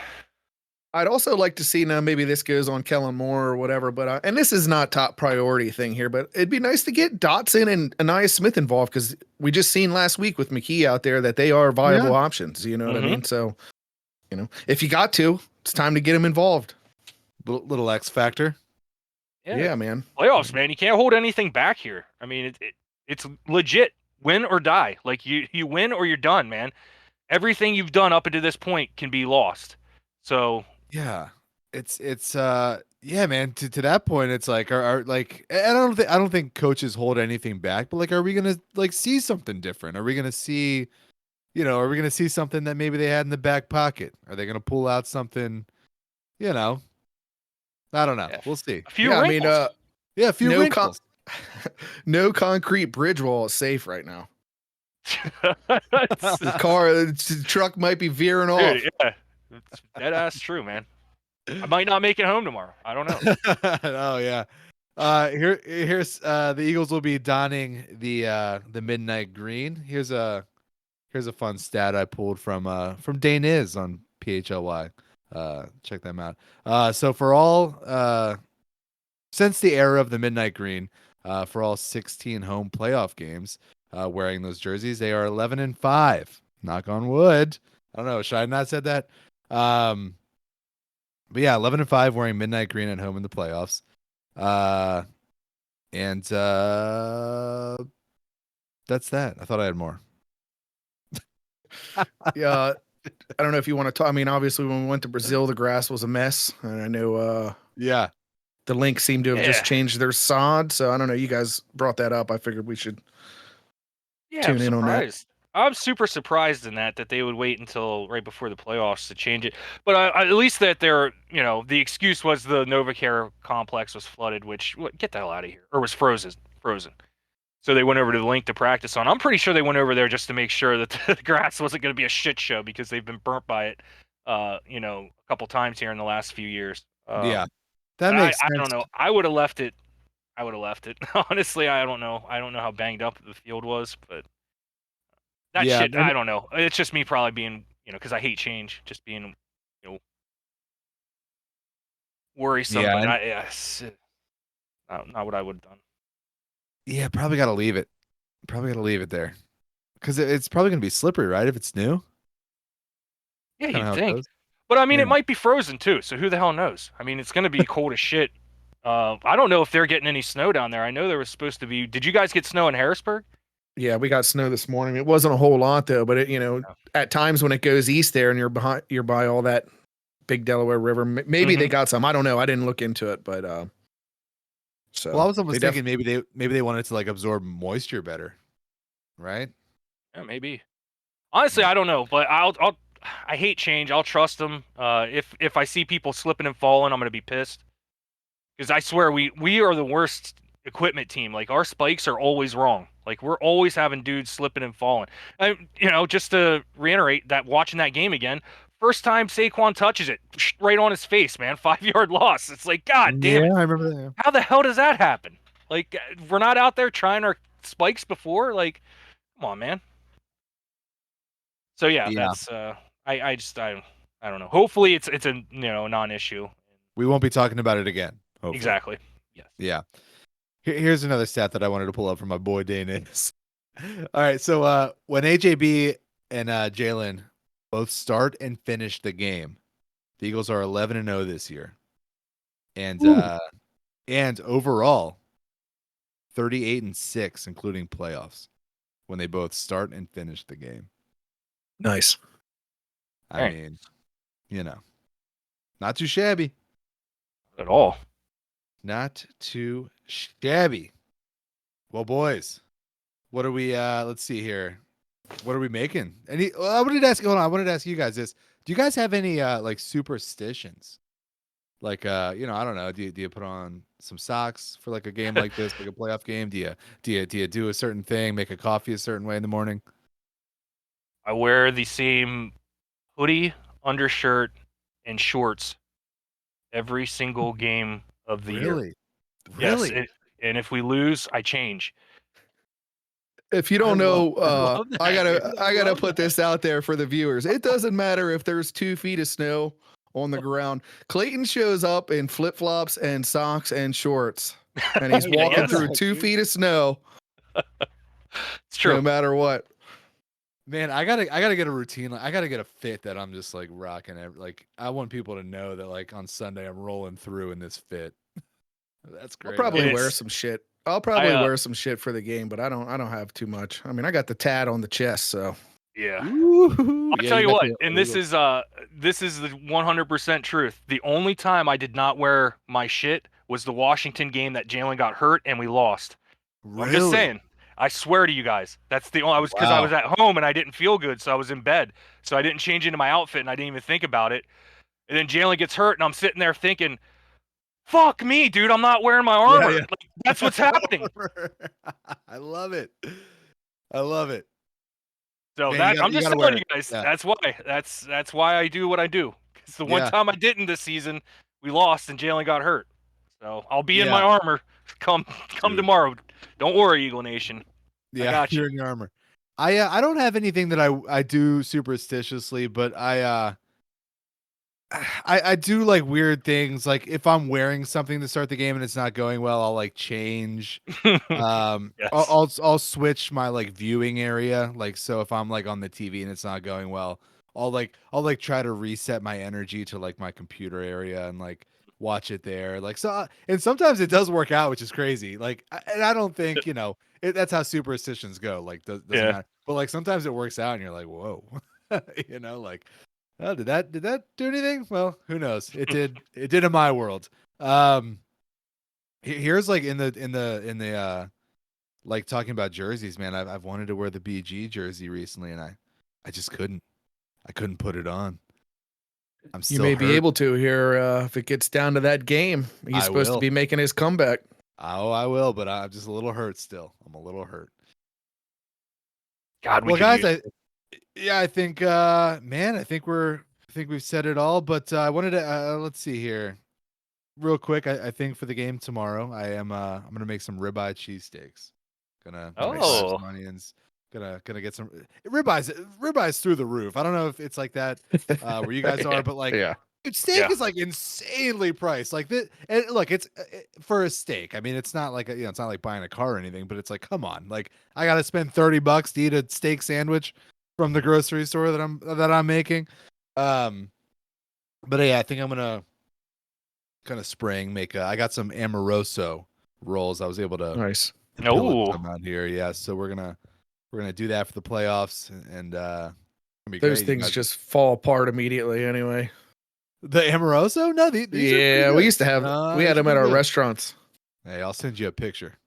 I'd also like to see, now maybe this goes on Kellen Moore or whatever, but and this is not top priority thing here, but it'd be nice to get Dotson and Anaya Smith involved, because we just seen last week with McKee out there that they are viable options. You know what I mean? So, if you got to, it's time to get him involved. Little X factor. Yeah, man. Playoffs, man. You can't hold anything back here. I mean, it's legit win or die. Like, you win or you're done, man. Everything you've done up until this point can be lost. So yeah, it's yeah, man. To that point, it's like are like I don't think coaches hold anything back, but like, are we gonna see something different? Are we gonna see, are we gonna see something that maybe they had in the back pocket? Are they gonna pull out something? I don't know. Yeah. We'll see. A few wrinkles. A few wrinkles. No concrete bridge wall is safe right now. The truck might be veering off. Dude, yeah. It's dead-ass true, man. I might not make it home tomorrow. I don't know. Oh yeah. Here's the Eagles will be donning the midnight green. Here's a fun stat I pulled from Dane Is on PHLY. Check them out. So for all since the era of the midnight green, for all 16 home playoff games, wearing those jerseys. They are 11-5. Knock on wood. I don't know. Should I not said that? But yeah, 11-5 wearing midnight green at home in the playoffs. And that's that. I thought I had more. Yeah, I don't know if you want to talk. I mean, obviously, when we went to Brazil, the grass was a mess, and I know Yeah. the Lynx seemed to have just Yeah. changed their sod. So I don't know. You guys brought that up. I figured we should Yeah, tune in on that. surprised. I'm super surprised in that they would wait until right before the playoffs to change it. But at least that they're, the excuse was the NovaCare complex was flooded, which get the hell out of here, or was frozen. So they went over to the link to practice on. I'm pretty sure they went over there just to make sure that the grass wasn't going to be a shit show because they've been burnt by it, a couple times here in the last few years. Yeah. That But makes I sense. don't know. I would have left it. Honestly, I don't know. I don't know how banged up the field was, but that Yeah, shit. and- I don't know. It's just me probably being, because I hate change. Just being, worrisome. Yeah, But and- yes, not what I would have done. Yeah, probably got to leave it. Probably got to leave it there. Because it's probably going to be slippery, right? If it's new. Yeah, Kinda how you'd it think. goes. But I mean, Yeah. it might be frozen too. So who the hell knows? I mean, it's going to be cold as shit. I don't know if they're getting any snow down there. I know there was supposed to be. Did you guys get snow in Harrisburg? Yeah, we got snow this morning. It wasn't a whole lot though, but it, at times when it goes east there and you're by all that big Delaware River, maybe they got some. I don't know. I didn't look into it, but so Well, I was almost they thinking maybe they wanted to like absorb moisture better, right? Yeah, maybe. Honestly, I don't know, but I hate change. I'll trust them. If I see people slipping and falling, I'm gonna be pissed. Because I swear we are the worst equipment team. Like our spikes are always wrong. Like we're always having dudes slipping and falling. And just to reiterate that, watching that game again, first time Saquon touches it, right on his face, man, 5-yard loss. It's like, God damn it. I remember that. How the hell does that happen? Like we're not out there trying our spikes before. Like, come on, man. So yeah. That's I don't know. Hopefully it's a non-issue. We won't be talking about it again. Hopefully. Exactly. Yes. Yeah. Here's another stat that I wanted to pull up from my boy Danis. All right, so when AJB and Jalen both start and finish the game, the Eagles are 11-0 this year, and overall 38-6, including playoffs, when they both start and finish the game. nice. I mean, not too shabby. At all. Not too shabby. Well, boys, what are we? Let's see here. What are we making? I wanted to ask. Hold on. I wanted to ask you guys this. Do you guys have any like superstitions? Like I don't know. Do you put on some socks for like a game like this, like a playoff game? Do you do a certain thing? Make a coffee a certain way in the morning? I wear the same hoodie, undershirt, and shorts every single game of the year. Really? Yes, and if we lose, I change. If you don't know, love that. I I gotta love put this out there for the viewers. It doesn't matter if there's 2 feet of snow on the ground. Clayton shows up in flip flops and socks and shorts, and he's Yeah, walking yes. through 2 feet of snow. It's true. No matter what. Man, I gotta get a routine. I gotta get a fit that I'm just like rocking. Like I want people to know that like on Sunday I'm rolling through in this fit. That's great. I'll probably It's- wear some shit. I'll probably I, wear some shit for the game, but I don't have too much. I mean, I got the tat on the chest, so Yeah. Woo-hoo. I'll Yeah, tell you got what, the and this illegal- is the 100% truth. The only time I did not wear my shit was the Washington game that Jalen got hurt and we lost. I'm just saying. I swear to you guys, that's the only. I was because I Wow. was at home and I didn't feel good, so I was in bed, so I didn't change into my outfit and I didn't even think about it. And then Jalen gets hurt and I'm sitting there thinking, "Fuck me, dude! I'm not wearing my armor." yeah. Like, that's what's happening. I love it. I love it. So Man, that you I'm just gotta telling wear you it. guys. Yeah. That's why I do what I do. It's the one Yeah. time I didn't this season, we lost and Jalen got hurt. So I'll be in Yeah. my armor. Come Dude. tomorrow. Don't worry, Eagle Nation. Yeah, got you're you. in your armor. I don't have anything that I do superstitiously, but I do like weird things. Like if I'm wearing something to start the game and it's not going well, I'll like change. Yes. I'll switch my like viewing area. Like so if I'm like on the TV and it's not going well, I'll try to reset my energy to like my computer area and like watch it there. Like so, and sometimes it does work out, which is crazy. Like, and I don't think that's how superstitions go. Like, doesn't Yeah. matter. But like sometimes it works out, and you're like, whoa, like. Oh, did that do anything? Well, who knows? It did. It did in my world. Here's like in the like talking about jerseys, man. I've wanted to wear the BG jersey recently, and I just couldn't. I couldn't put it on. I'm You still may be hurt. able to here if it gets down to that game. He's I supposed to will. be making his comeback. Oh, I will, but I'm just a little hurt still. I'm a little hurt. God, we Well, could guys, use. I think man, I think we've said it all, but I wanted to let's see here. Real quick, I think for the game tomorrow, I'm gonna make some ribeye cheesesteaks. Gonna fry up Oh. some onions. Gonna get some ribeyes through the roof. I don't know if it's like that where you guys are, but like Yeah. dude, steak Yeah. is like insanely priced. Like this, and look, it's for a steak. I mean, it's not like it's not like buying a car or anything, but it's like, come on, like I gotta spend $30 to eat a steak sandwich from the grocery store that I'm making. But yeah, I think I'm gonna kind of spring make. I got some Amoroso rolls. I was able to Nice. pill up No. some out here. Yeah, so we're gonna do that for the playoffs, and gonna be Those great. You things guys- just fall apart immediately anyway. the Amoroso? No, these are pretty Yeah, we good. used to have we had These are them at our pretty good. restaurants. Hey, I'll send you a picture.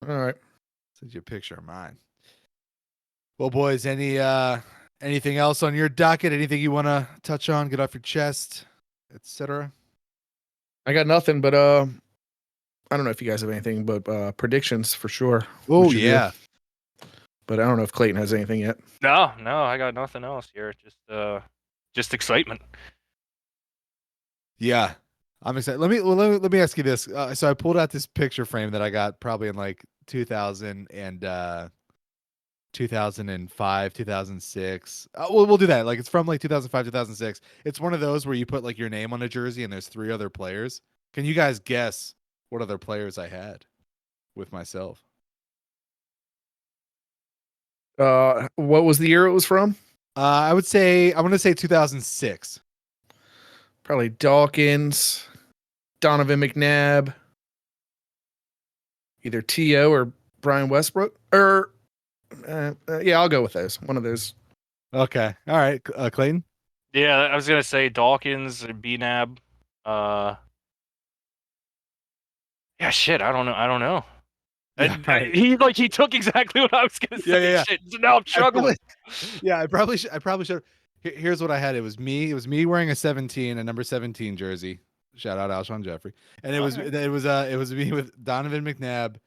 All right. Send you a picture of mine. Well, boys, anything else on your docket? Anything you want to touch on? Get off your chest, etc. I got nothing, but I don't know if you guys have anything, but predictions for sure. Oh We should do. yeah, But I don't know if Clayton has anything yet. No, I got nothing else here. Just excitement. yeah. I'm excited. Let me ask you this. So I pulled out this picture frame that I got probably in like 2000 and 2005, 2006. We'll do that. Like it's from like 2005, 2006. It's one of those where you put like your name on a jersey and there's 3 other players. Can you guys guess what other players I had with myself? What was the year it was from? I want to say 2006. Probably Dawkins, Donovan McNabb, either T.O. or Brian Westbrook. Or yeah, I'll go with those. One of those. Okay. All right. Clayton. Yeah, I was gonna say Dawkins and BNAB. Yeah, shit. I don't know. Yeah, right. He took exactly what I was gonna say. Yeah. Shit. So now I'm struggling. I probably should. Here's what I had. It was me wearing a 17, a number 17 jersey. Shout out Alshon Jeffrey. And it was me with Donovan McNabb,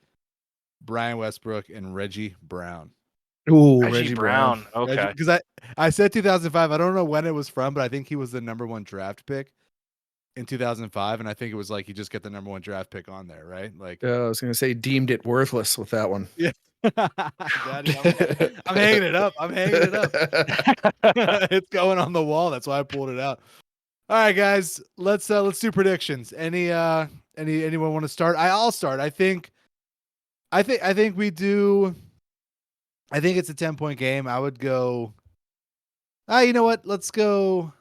Brian Westbrook, and Reggie Brown. Ooh, Reggie Brown. Okay. Because I said 2005. I don't know when it was from, but I think he was the number 1 draft pick in 2005, and I think it was like you just get the number 1 draft pick on there, right? Like I was going to say deemed it worthless with that one. yeah. Daddy, I'm hanging it up. It's going on the wall. That's why I pulled it out. All right, guys, let's do predictions. Anyone want to start? I'll start. I think we do. I think it's a 10-point game. I would go. You know what? Let's go.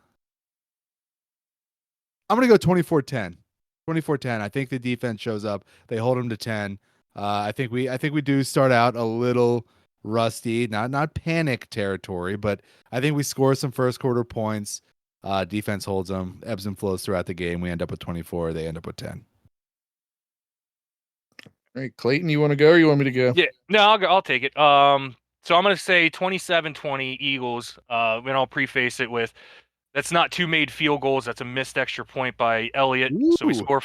I'm gonna go 24-10. 24-10. I think the defense shows up. They hold them to 10. I think we do start out a little rusty, not panic territory, but I think we score some first quarter points. Defense holds them, ebbs and flows throughout the game. We end up with 24. They end up with 10. All right, Clayton, you want to go or you want me to go? Yeah. No, I'll take it. So I'm gonna say 27-20 Eagles. And I'll preface it with that's not 2 made field goals. That's a missed extra point by Elliott. So we score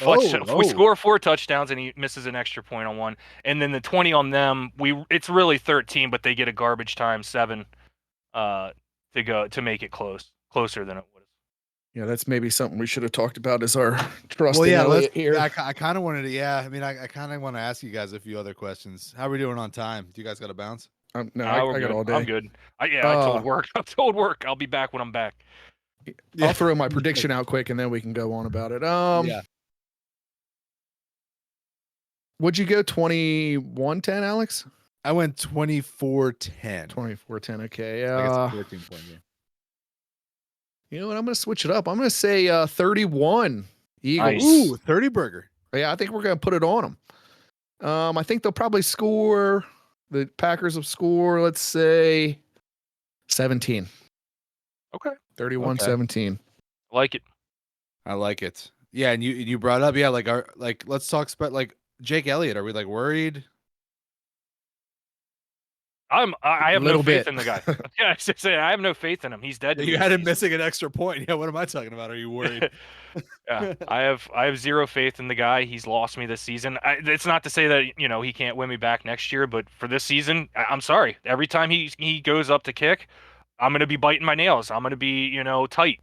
we score 4 touchdowns and he misses an extra point on 1. And then the 20 on them, it's really 13, but they get a garbage time 7 to make it closer than it would have. Yeah, that's maybe something we should have talked about as our trust Well, in yeah, Elliott here. I kind of wanted to. Yeah, I mean, I kind of want to ask you guys a few other questions. How are we doing on time? Do you guys got to bounce? No, We're I got good. all day. I'm good. I told work. I'll be back when I'm back. I'll throw my prediction out quick and then we can go on about it. Yeah. Would you go 21-10, Alex? I went 24-10. 24-10. Okay. I guess 14 point game. You know what? I'm going to switch it up. I'm going to say 31 Eagles. Nice. Ooh, 30 burger. Yeah, I think we're going to put it on them. I think they'll probably score. The Packers will score, let's say, 17. Okay. 31-17. I like it. I like it. Yeah, and you brought up, yeah, like let's talk about like Jake Elliott. Are we like worried? I have Little no faith bit. in the guy. Yeah, I should say I have no faith in him. He's dead. To You me had this him season. missing an extra point. Yeah, what am I talking about? Are you worried? Yeah, I have zero faith in the guy. He's lost me this season. It's not to say that he can't win me back next year, but for this season, I'm sorry. Every time he goes up to kick, I'm gonna be biting my nails. I'm gonna be tight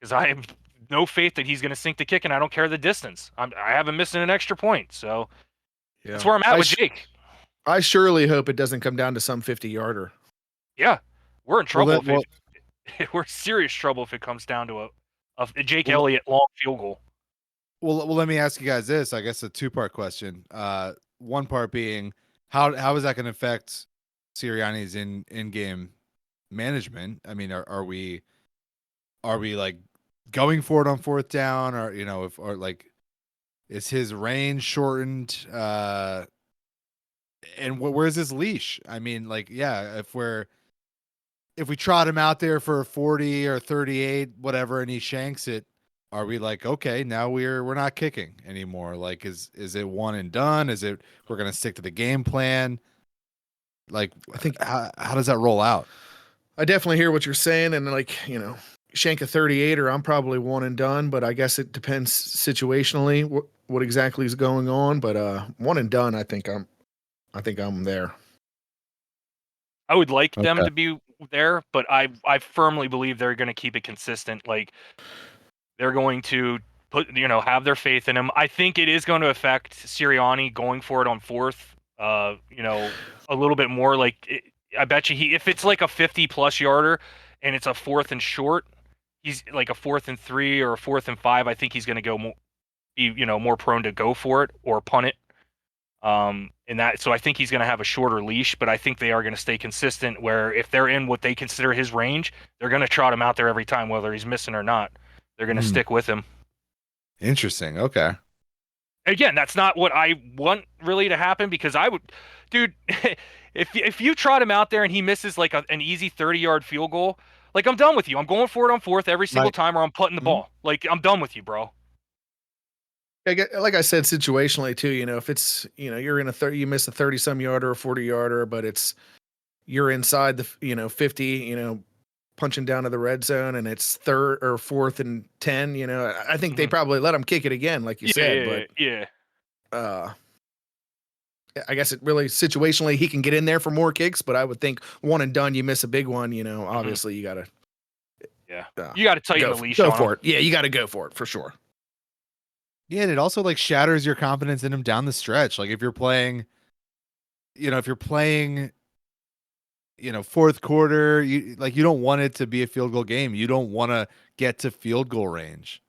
because I have no faith that he's gonna sink the kick, and I don't care the distance. I have him missing an extra point, so that's where I'm at with Jake. I surely hope it doesn't come down to some 50-yarder. Yeah, we're in trouble. Well, We're in serious trouble if it comes down to a Jake Elliott long field goal. Well, let me ask you guys this. I guess a two-part question. One part being how is that going to affect Sirianni's in-game management? I mean, are we like going for it on fourth down, or is his range shortened? And where's his leash? I mean, like, yeah, if we trot him out there for a 40 or 38, whatever, and he shanks it, are we like, okay, now we're not kicking anymore? Like, is it one and done? Is it we're gonna stick to the game plan? Like, I think how does that roll out? I definitely hear what you're saying, and shank a 38, or I'm probably one and done. But I guess it depends situationally what exactly is going on. But one and done, I think I'm there. I would like them to be there, but I firmly believe they're going to keep it consistent. Like they're going to have their faith in him. I think it is going to affect Sirianni going for it on fourth. A little bit more. Like I bet you if it's like a 50+ yarder and it's a fourth and short, he's like a 4th and 3 or a 4th and 5. I think he's going to be more prone to go for it or punt it. So I think he's going to have a shorter leash, but I think they are going to stay consistent where if they're in what they consider his range, they're going to trot him out there every time, whether he's missing or not. They're going to stick with him. Interesting. Okay. Again, that's not what I want really to happen because dude, if you trot him out there and he misses like an easy 30-yard field goal, like I'm done with you. I'm going for it on fourth every single time or I'm putting the ball. Like I'm done with you, bro. Like I said, situationally too, if it's, you're in you miss a 30-some yarder or 40-yarder, but you're inside the, 50, punching down to the red zone and it's 3rd or 4th and 10, I think they probably let him kick it again, like you said, but I guess it really situationally he can get in there for more kicks, but I would think one and done, you miss a big one, obviously you gotta, you gotta tighten the leash. Go for it. Yeah, you gotta go for it for sure. Yeah, and it also like shatters your confidence in him down the stretch. Like if you're playing, fourth quarter, you don't want it to be a field goal game. You don't want to get to field goal range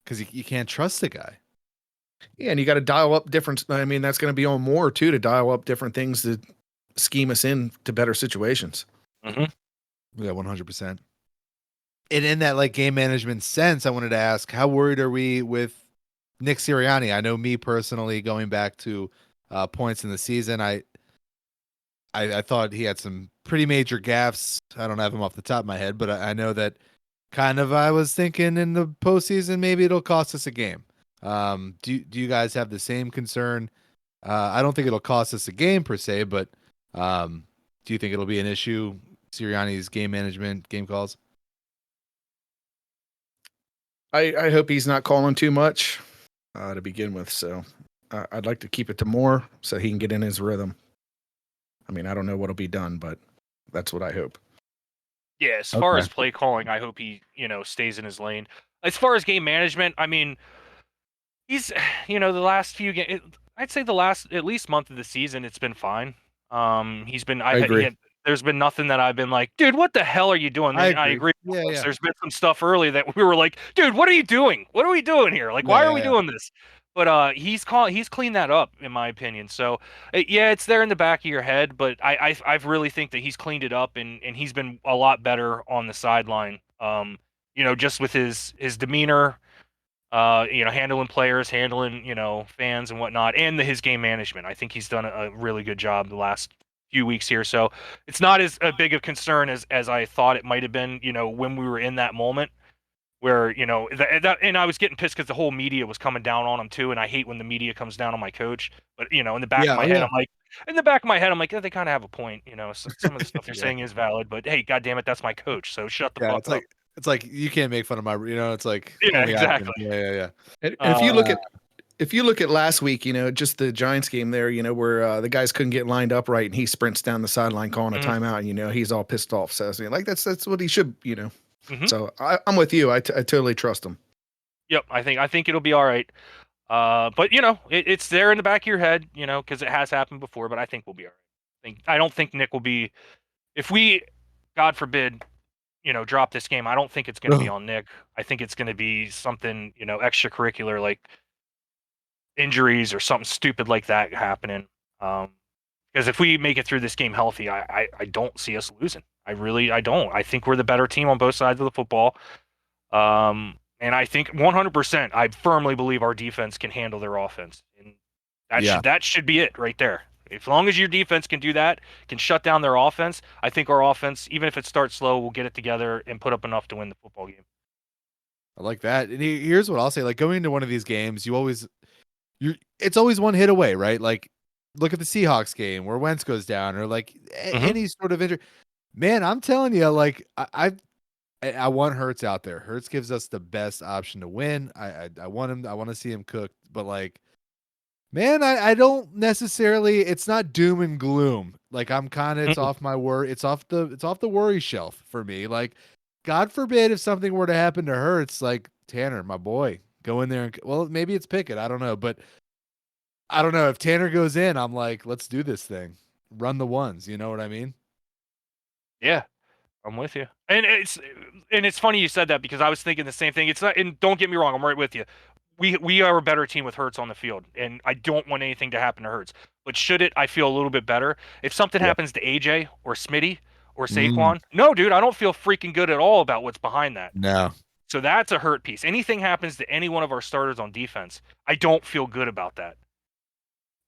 because you can't trust the guy. Yeah, and you got to dial up different. I mean, that's going to be on more too to dial up different things to scheme us in to better situations. Mm-hmm. Yeah, 100%. And in that like game management sense, I wanted to ask, how worried are we with Nick Sirianni? I know me personally, going back to points in the season, I thought he had some pretty major gaffes. I don't have them off the top of my head, but I know that I was thinking in the postseason, maybe it'll cost us a game. Do you guys have the same concern? I don't think it'll cost us a game per se, but do you think it'll be an issue, Sirianni's game management, game calls? I hope he's not calling too much to begin with. So I'd like to keep it to more so he can get in his rhythm. I mean, I don't know what'll be done, but that's what I hope. Yeah, as far as play calling, I hope he, stays in his lane. As far as game management, I mean, he's, the last few games, I'd say the last at least month of the season, it's been fine. He's been, I agree. there's been nothing that I've been like, dude, what the hell are you doing? I And I agree. agree. Yeah, yeah. There's been some stuff early that we were like, dude, what are you doing? What are we doing here? Like, why are we Yeah. doing this? But he's cleaned that up in my opinion. So yeah, it's there in the back of your head, but I really think that he's cleaned it up and he's been a lot better on the sideline. Just with his demeanor, handling players, handling, fans and whatnot, and his game management. I think he's done a really good job the last few weeks here. So it's not as a big of concern as I thought it might have been, when we were in that moment where, and I was getting pissed because the whole media was coming down on him too. And I hate when the media comes down on my coach. But, in the back of Yeah. my Oh, head, yeah. I'm like, they kind of have a point. Some of the stuff they're Yeah. saying is valid, but hey, God damn it, that's my coach. So shut the Yeah. fuck up. It's like you can't make fun of my. It's like Yeah, only I can. exactly. Yeah. And if you look at last week, just the Giants game there, where the guys couldn't get lined up right, and he sprints down the sideline calling a timeout, and he's all pissed off. So like that's what he should. So I'm with you. I totally trust him. Yep, I think it'll be all right. But it's there in the back of your head, because it has happened before. But I think we'll be all right. I don't think Nick will be. If we, God forbid, drop this game, I don't think it's going to be on Nick. I think it's going to be something, extracurricular like injuries or something stupid like that happening. Because if we make it through this game healthy, I don't see us losing. I don't. I think we're the better team on both sides of the football. And I think 100%, I firmly believe our defense can handle their offense. And that should be it right there. As long as your defense can do that, can shut down their offense, I think our offense, even if it starts slow, will get it together and put up enough to win the football game. I like that. And here's what I'll say: like going into one of these games, it's always one hit away, right? Like look at the Seahawks game where Wentz goes down, or like any sort of injury. Man, I'm telling you, like I want Hurts out there. Hurts gives us the best option to win. I want him. I want to see him cook. But like, man, I don't necessarily. It's not doom and gloom. Like I'm kind of. It's off my worry. It's off the worry shelf for me. Like, God forbid if something were to happen to Hurts, like Tanner, my boy, go in there and well, maybe it's Pickett. I don't know, but I don't know if Tanner goes in. I'm like, let's do this thing. Run the ones. You know what I mean? Yeah. I'm with you. And it's funny you said that because I was thinking the same thing. It's not, and don't get me wrong, I'm right with you. We are a better team with Hurts on the field, and I don't want anything to happen to Hurts. But should it, I feel a little bit better. If something happens to AJ or Smitty or Saquon, no, dude, I don't feel freaking good at all about what's behind that. No. So that's a hurt piece. Anything happens to any one of our starters on defense, I don't feel good about that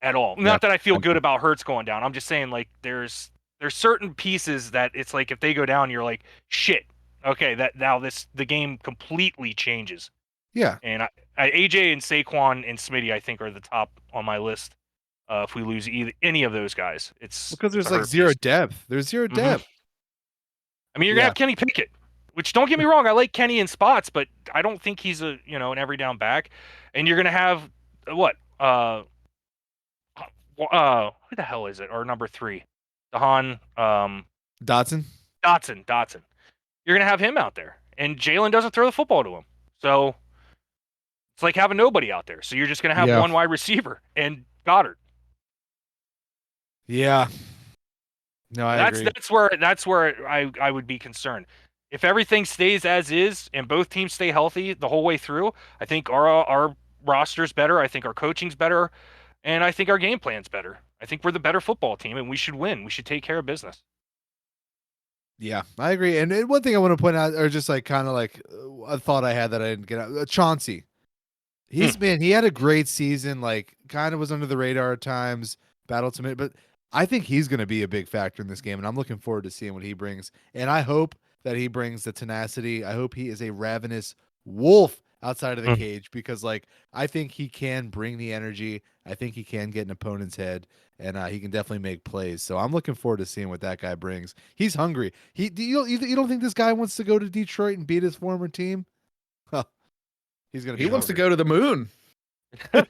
at all. Yeah. Not that I feel good about Hurts going down. I'm just saying, like, there's certain pieces that it's like if they go down, you're like, shit. Okay, that now the game completely changes. Yeah. And AJ and Saquon and Smitty, I think, are the top on my list. If we lose any of those guys, it's Because there's a like hurt zero piece. depth. There's zero depth. I mean, you're gonna have Kenny Pickett, which don't get me wrong, I like Kenny in spots, but I don't think he's an every down back. And you're gonna have what? Who the hell is it? Or number 3, Dotson. Dotson. You're gonna have him out there, and Jalen doesn't throw the football to him, so it's like having nobody out there. So you're just gonna have one wide receiver and Goddard. Yeah. No, I agree. That's where I would be concerned. If everything stays as is and both teams stay healthy the whole way through, I think our roster's better. I think our coaching's better, and I think our game plan's better. I think we're the better football team, and we should win. We should take care of business. Yeah, I agree. And one thing I want to point out, or just like kind of like a thought I had that I didn't get out, Chauncey. He had a great season, like kind of was under the radar at times, battled some, but I think he's going to be a big factor in this game, and I'm looking forward to seeing what he brings. And I hope that he brings the tenacity. I hope he is a ravenous wolf outside of the cage, because like I think he can bring the energy. I think he can get an opponent's head, and he can definitely make plays. So I'm looking forward to seeing what that guy brings. He's hungry. You don't think this guy wants to go to Detroit and beat his former team? He's gonna. He wants to go to the moon. Did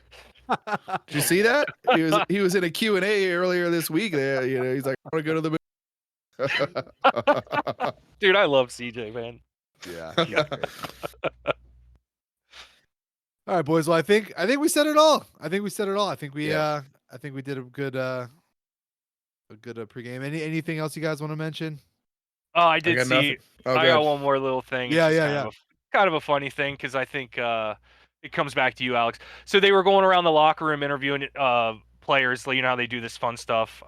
you see that? He was in a Q&A earlier this week. There, he's like, I want to go to the moon. Dude, I love CJ, man. Yeah. All right, boys. Well, I think we said it all. I think we did a good a good pregame. Anything else you guys want to mention? Oh, I did got see. nothing. Oh, I good. got one more little thing. Yeah, It's just yeah, kind of a funny thing because I think it comes back to you, Alex. So they were going around the locker room interviewing players. You know how they do this fun stuff.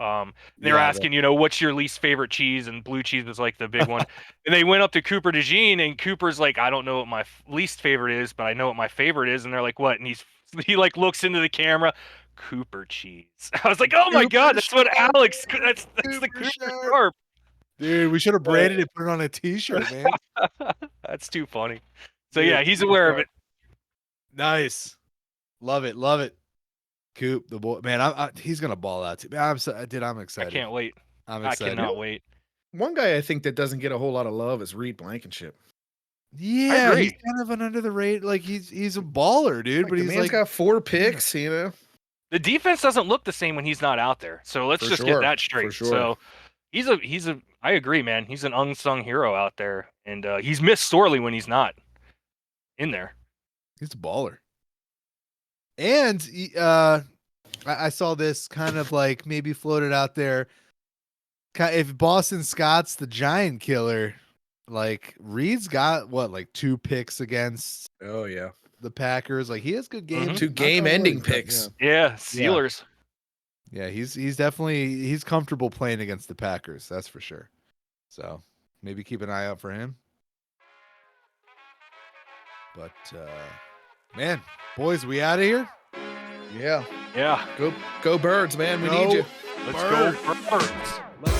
They were asking, you know, what's your least favorite cheese? And blue cheese was like the big one. And they went up to Cooper DeJean, and Cooper's like, I don't know what my least favorite is, but I know what my favorite is. And they're like, what? And he like looks into the camera. Cooper cheese. I was like, oh my God, that's what Alex. That's the Cooper Sharp. Dude, we should have branded it, put it on a T-shirt, man. That's too funny. So Dude, yeah, he's aware of it. Nice, love it, love it. Coop, the boy, man, he's gonna ball out too. Man, I'm excited. I can't wait. I'm I excited. cannot wait. One guy I think that doesn't get a whole lot of love is Reed Blankenship. Yeah, agree. he's kind of an under the radar. Like he's a baller, dude. But the he's man's like got 4 picks, you know. The defense doesn't look the same when he's not out there. So let's For just sure, get that for straight. sure. So he's a. I agree, man. He's an unsung hero out there, and he's missed sorely when he's not in there. he's a baller. And I saw this kind of like maybe floated out there. If Boston Scott's the giant killer, like Reed's got what, like 2 picks against Oh yeah, the Packers. Like he has good games. 2 game-ending picks. Yeah, Steelers. Yeah, he's definitely comfortable playing against the Packers. That's for sure. So maybe keep an eye out for him. But man, boys, we out of here. Yeah, Yeah. go Birds, man. We Go need you. Let's go Birds. Let's